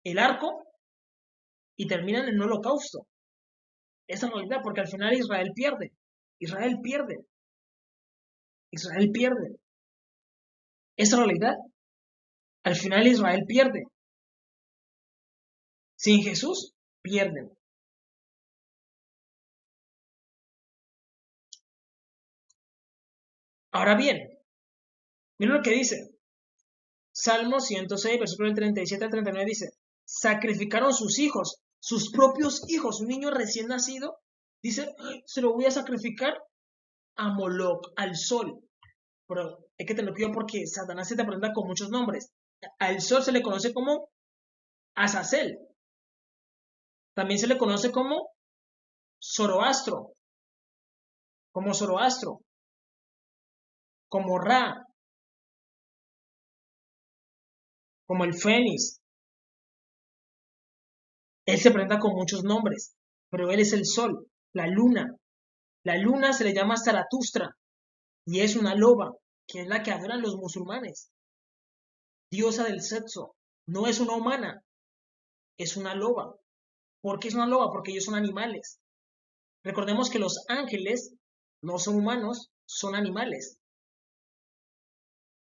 [SPEAKER 1] el arco y terminan en un holocausto. Esa es la realidad, porque al final Israel pierde. Israel pierde. Israel pierde. Esa es la realidad. Al final Israel pierde. Sin Jesús, pierden. Ahora bien, miren lo que dice. Salmo 106, versículo del 37 al 39 dice, sacrificaron sus hijos, sus propios hijos, un niño recién nacido, dice, se lo voy a sacrificar a Moloch, al sol. Pero es que te lo pido porque Satanás se te presenta con muchos nombres. Al sol se le conoce como Azazel. También se le conoce como Zoroastro, como Zoroastro, como Ra, como el Fénix. Él se presenta con muchos nombres, pero él es el sol, la luna. La luna se le llama Zaratustra y es una loba, que es la que adoran los musulmanes. Diosa del sexo. No es una humana, es una loba. ¿Por qué es una loba? Porque ellos son animales. Recordemos que los ángeles no son humanos, son animales.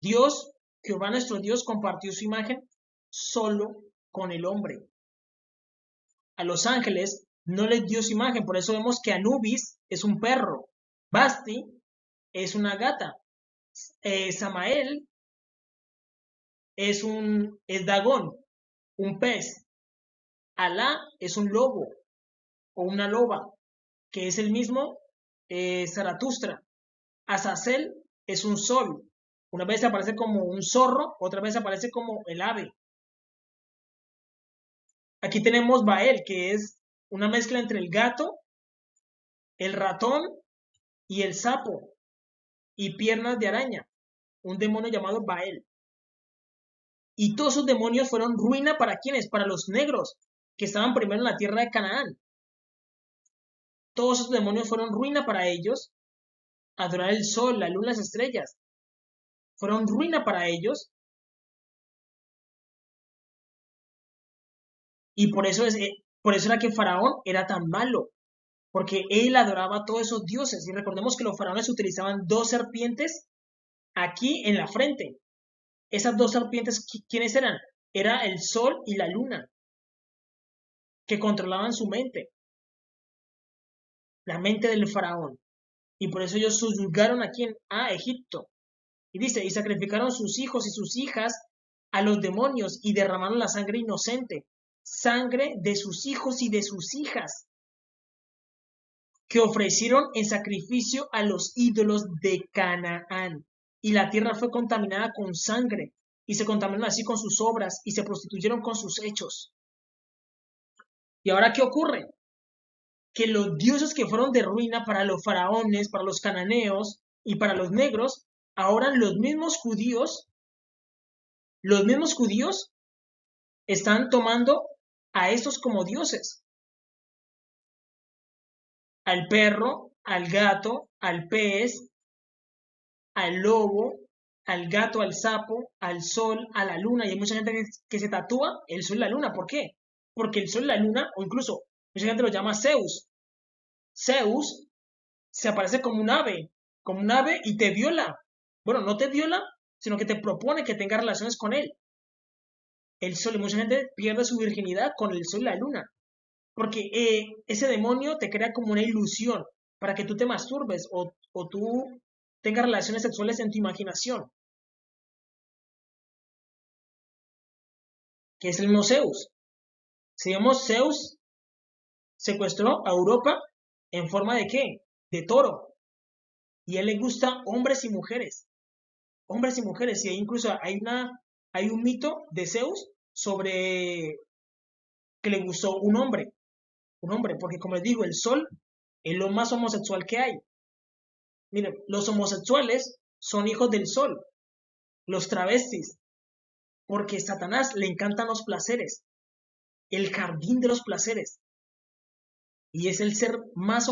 [SPEAKER 1] Dios, Jehová nuestro Dios, compartió su imagen solo con el hombre. A los ángeles no les dio su imagen, por eso vemos que Anubis es un perro, Basti es una gata, Samael es Dagón, un pez, Alá es un lobo o una loba, que es el mismo Zaratustra. Azazel es un sol. Una vez aparece como un zorro, otra vez aparece como el ave. Aquí tenemos Bael, que es una mezcla entre el gato, el ratón y el sapo, y piernas de araña, un demonio llamado Bael. Y todos esos demonios fueron ruina para quienes, para los negros, que estaban primero en la tierra de Canaán. Todos esos demonios fueron ruina para ellos, adorar el sol, la luna, las estrellas. Fueron ruina para ellos Y por eso era que Faraón era tan malo, porque él adoraba a todos esos dioses. Y recordemos que los faraones utilizaban dos serpientes aquí en la frente. Esas dos serpientes, ¿quiénes eran? Era el sol y la luna, que controlaban su mente, la mente del faraón. Y por eso ellos subyugaron a Egipto. Y dice, y sacrificaron sus hijos y sus hijas a los demonios y derramaron la sangre inocente, sangre de sus hijos y de sus hijas, que ofrecieron en sacrificio a los ídolos de Canaán. Y la tierra fue contaminada con sangre, y se contaminaron así con sus obras, y se prostituyeron con sus hechos. ¿Y ahora qué ocurre? Que los dioses que fueron de ruina para los faraones, para los cananeos y para los negros, ahora los mismos judíos están tomando a estos como dioses. Al perro, al gato, al pez, al lobo, al gato, al sapo, al sol, a la luna. Y hay mucha gente que se tatúa el sol y la luna. ¿Por qué? Porque el sol y la luna, o incluso mucha gente lo llama Zeus. Zeus se aparece como un ave y te viola. Bueno, no te viola, sino que te propone que tengas relaciones con él. El sol, y mucha gente pierde su virginidad con el sol y la luna. Porque ese demonio te crea como una ilusión para que tú te masturbes o tú tengas relaciones sexuales en tu imaginación, que es el mismo Zeus. Si vemos, Zeus secuestró a Europa en forma de ¿qué? De toro. Y a él le gusta hombres y mujeres. Hombres y mujeres. Y ahí incluso hay un mito de Zeus sobre que le gustó un hombre, porque como les digo, el sol es lo más homosexual que hay. Miren, los homosexuales son hijos del sol, los travestis, porque a Satanás le encantan los placeres, el jardín de los placeres, y es el ser más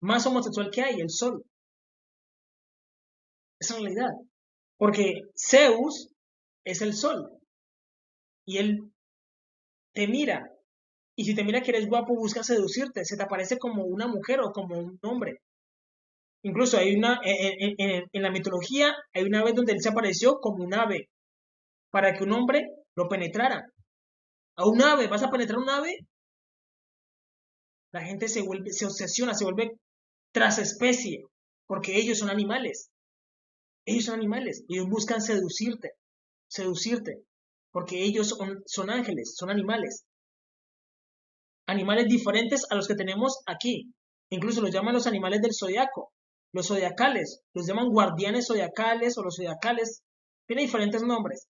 [SPEAKER 1] más homosexual que hay, el sol. Es realidad, porque Zeus es el sol, y él te mira, y si te mira que eres guapo, busca seducirte, se te aparece como una mujer o como un hombre. Incluso en la mitología, hay una vez donde él se apareció como un ave, para que un hombre lo penetrara. A un ave, vas a penetrar un ave, la gente se obsesiona, se vuelve tras especie, porque ellos son animales, ellos buscan seducirte, porque ellos son ángeles, son animales diferentes a los que tenemos aquí, incluso los llaman los animales del zodiaco, los zodiacales, los llaman guardianes zodiacales o los zodiacales, tiene diferentes nombres,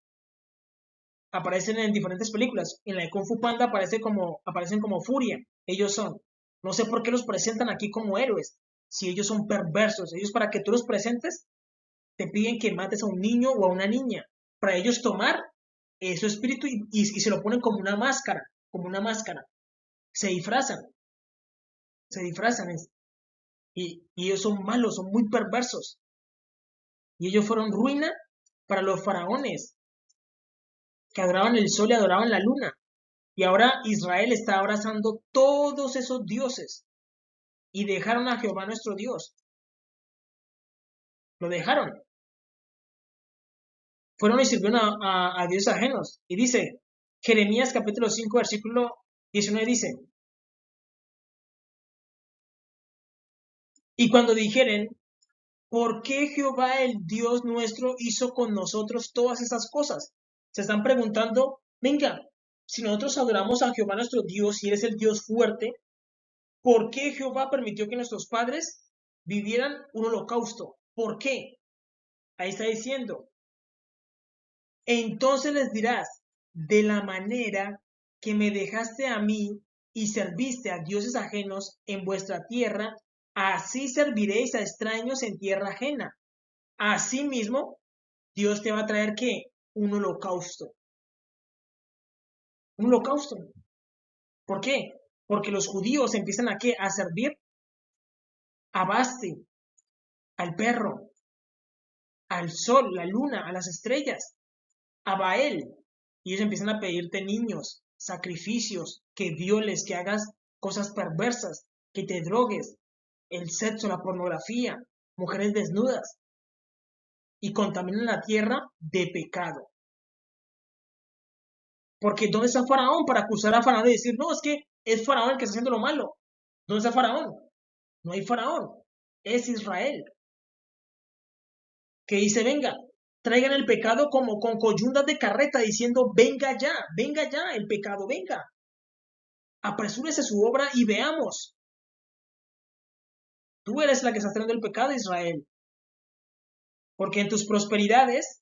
[SPEAKER 1] aparecen en diferentes películas. En la de Kung Fu Panda aparecen como Furia. Ellos son. No sé por qué los presentan aquí como héroes. Si ellos son perversos. Ellos para que tú los presentes te piden que mates a un niño o a una niña. Para ellos tomar su espíritu y se lo ponen como una máscara. Como una máscara. Se disfrazan. Se disfrazan. Y ellos son malos, son muy perversos. Y ellos fueron ruina para los faraones que adoraban el sol y adoraban la luna. Y ahora Israel está abrazando todos esos dioses y dejaron a Jehová nuestro Dios. Lo dejaron. Fueron y sirvieron a dioses ajenos. Y dice, Jeremías capítulo 5, versículo 19 dice, y cuando dijeren, ¿por qué Jehová el Dios nuestro hizo con nosotros todas esas cosas? Se están preguntando, venga, si nosotros adoramos a Jehová nuestro Dios y Él es el Dios fuerte, ¿por qué Jehová permitió que nuestros padres vivieran un holocausto? ¿Por qué? Ahí está diciendo, entonces les dirás, de la manera que me dejaste a mí y serviste a dioses ajenos en vuestra tierra, así serviréis a extraños en tierra ajena. Asimismo, Dios te va a traer ¿qué? Un holocausto. Un holocausto. ¿Por qué? Porque los judíos empiezan a ¿qué? A servir a Baste, al perro, al sol, la luna, a las estrellas, a Bael. Y ellos empiezan a pedirte niños, sacrificios, que violes, que hagas cosas perversas, que te drogues, el sexo, la pornografía, mujeres desnudas, y contaminan la tierra de pecado. Porque ¿dónde está Faraón para acusar a Faraón y decir, no, es que es Faraón el que está haciendo lo malo? ¿Dónde está Faraón? No hay Faraón, es Israel, que dice, venga, traigan el pecado como con coyundas de carreta, diciendo, venga ya, el pecado, venga. Apresúrese su obra y veamos. Tú eres la que está trayendo el pecado, Israel. Porque en tus prosperidades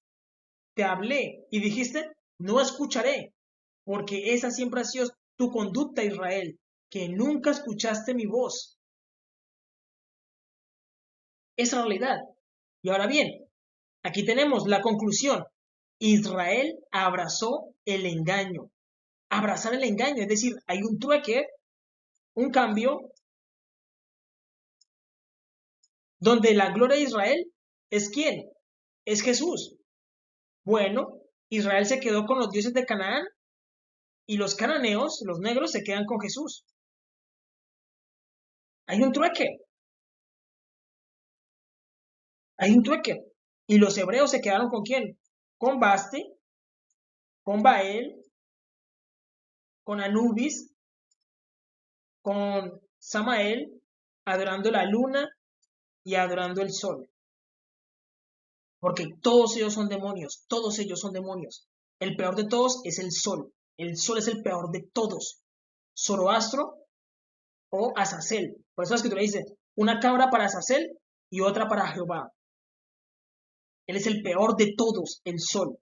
[SPEAKER 1] te hablé y dijiste, no escucharé, porque esa siempre ha sido tu conducta, Israel, que nunca escuchaste mi voz. Es realidad. Y ahora bien, aquí tenemos la conclusión. Israel abrazó el engaño. Abrazar el engaño, es decir, hay un trueque, un cambio, donde la gloria de Israel es ¿quién? Es Jesús. Bueno, Israel se quedó con los dioses de Canaán y los cananeos, los negros, se quedan con Jesús. Hay un trueque. Hay un trueque. Y los hebreos se quedaron con quién? Con Baste, con Bael, con Anubis, con Samael, adorando la luna y adorando el sol. Porque todos ellos son demonios, todos ellos son demonios. El peor de todos es el sol. El sol es el peor de todos. Zoroastro o Azazel. Por eso la escritura dice, una cabra para Azazel y otra para Jehová. Él es el peor de todos, el sol.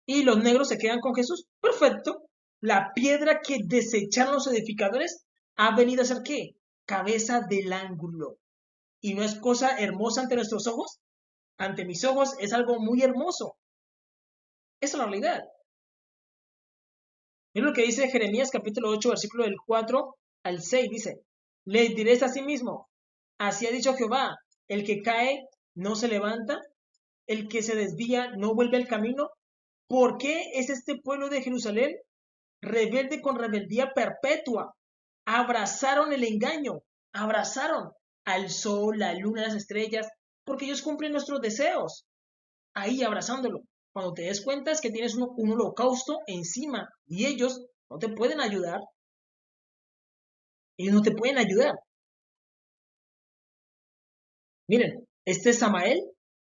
[SPEAKER 1] Y los negros se quedan con Jesús. Perfecto. La piedra que desecharon los edificadores ha venido a ser ¿qué? Cabeza del ángulo. ¿Y no es cosa hermosa ante nuestros ojos? Ante mis ojos es algo muy hermoso. Esa es la realidad. Mira lo que dice Jeremías capítulo 8, versículo del 4 al 6. Dice, les diréis a sí mismo, así ha dicho Jehová, el que cae no se levanta, el que se desvía no vuelve al camino. ¿Por qué es este pueblo de Jerusalén rebelde con rebeldía perpetua? Abrazaron el engaño, abrazaron al sol, la luna, las estrellas, porque ellos cumplen nuestros deseos. Ahí abrazándolo. Cuando te des cuenta es que tienes un holocausto encima y ellos no te pueden ayudar. Ellos no te pueden ayudar. Miren, este Samael,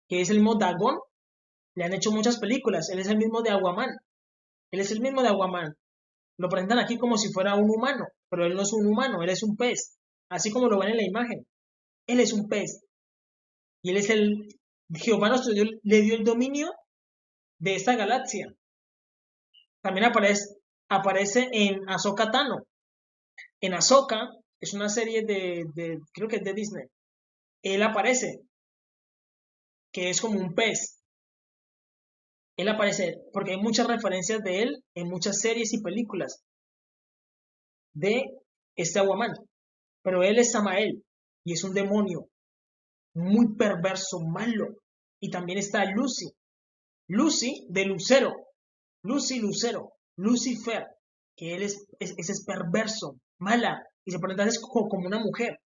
[SPEAKER 1] que es el mismo Dagón, le han hecho muchas películas. Él es el mismo de Aquaman. Él es el mismo de Aquaman. Lo presentan aquí como si fuera un humano, pero él no es un humano, él es un pez. Así como lo ven en la imagen. Él es un pez. Y él es el... Jehová nuestro Dios le dio el dominio de esta galaxia. También aparece en Ahsoka Tano. En Ahsoka, es una serie creo que es de Disney. Él aparece, que es como un pez. Él aparece, porque hay muchas referencias de él en muchas series y películas de este Aquaman. Pero él es Samael y es un demonio muy perverso, malo. Y también está Lucy. Lucy de Lucero. Lucy Lucero. Lucifer. Que él es perverso, mala. Y se presenta como una mujer.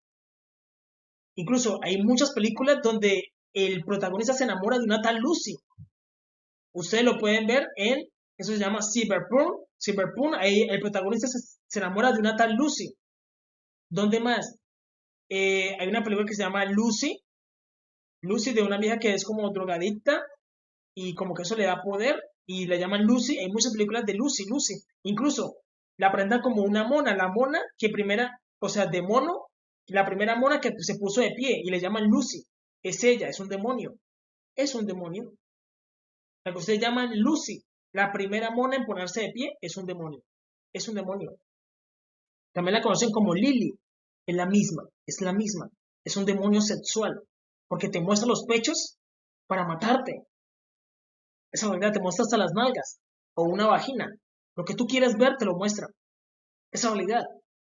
[SPEAKER 1] Incluso hay muchas películas donde el protagonista se enamora de una tal Lucy. Ustedes lo pueden ver eso se llama Cyberpunk. Cyberpunk, ahí el protagonista se enamora de una tal Lucy. ¿Dónde más? Hay una película que se llama Lucy. Lucy de una vieja que es como drogadicta y como que eso le da poder y la llaman Lucy. Hay muchas películas de Lucy. Incluso la presentan como una mona. La mona que primera, o sea, de mono, la primera mona que se puso de pie y le llaman Lucy. Es ella, es un demonio. Es un demonio. La que ustedes llaman Lucy, la primera mona en ponerse de pie, es un demonio. Es un demonio. También la conocen como Lily. Es la misma, es la misma. Es un demonio sexual. Porque te muestra los pechos para matarte. Esa realidad te muestra hasta las nalgas o una vagina. Lo que tú quieres ver te lo muestra. Esa realidad.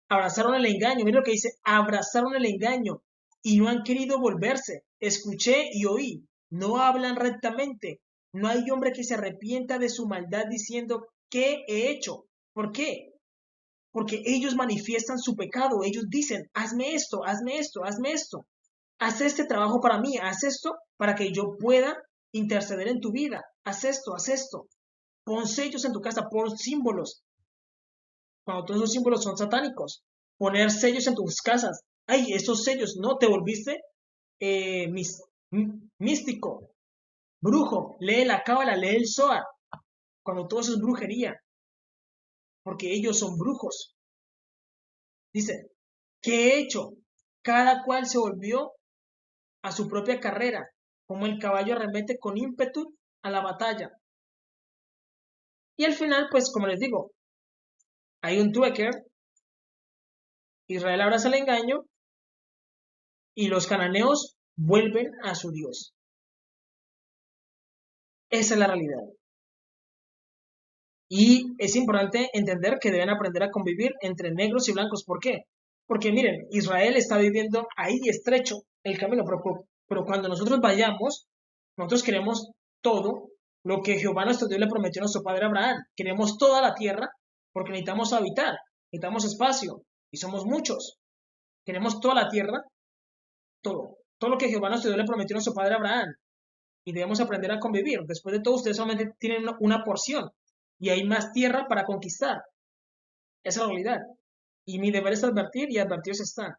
[SPEAKER 1] Abrazaron el engaño. Mira lo que dice. Abrazaron el engaño y no han querido volverse. Escuché y oí. No hablan rectamente. No hay hombre que se arrepienta de su maldad diciendo, ¿qué he hecho? ¿Por qué? Porque ellos manifiestan su pecado. Ellos dicen, hazme esto, hazme esto, hazme esto. Haz este trabajo para mí, haz esto para que yo pueda interceder en tu vida. Haz esto, haz esto. Pon sellos en tu casa, pon símbolos. Cuando todos esos símbolos son satánicos. Poner sellos en tus casas. Ay, esos sellos, ¿no? Te volviste místico, brujo. Lee la cábala, lee el Zohar. Cuando todo eso es brujería. Porque ellos son brujos. Dice, ¿qué he hecho? Cada cual se volvió a su propia carrera, como el caballo arremete con ímpetu a la batalla. Y al final, pues como les digo, hay un trueque, Israel abraza el engaño y los cananeos vuelven a su Dios. Esa es la realidad. Y es importante entender que deben aprender a convivir entre negros y blancos. ¿Por qué? Porque miren, Israel está viviendo ahí estrecho el camino, pero cuando nosotros vayamos, nosotros queremos todo lo que Jehová nuestro Dios le prometió a nuestro padre Abraham. Queremos toda la tierra porque necesitamos habitar, necesitamos espacio y somos muchos. Queremos toda la tierra, todo lo que Jehová nuestro Dios le prometió a nuestro padre Abraham. Y debemos aprender a convivir. Después de todo, ustedes solamente tienen una porción y hay más tierra para conquistar. Esa es la realidad. Y mi deber es advertir y advertidos están.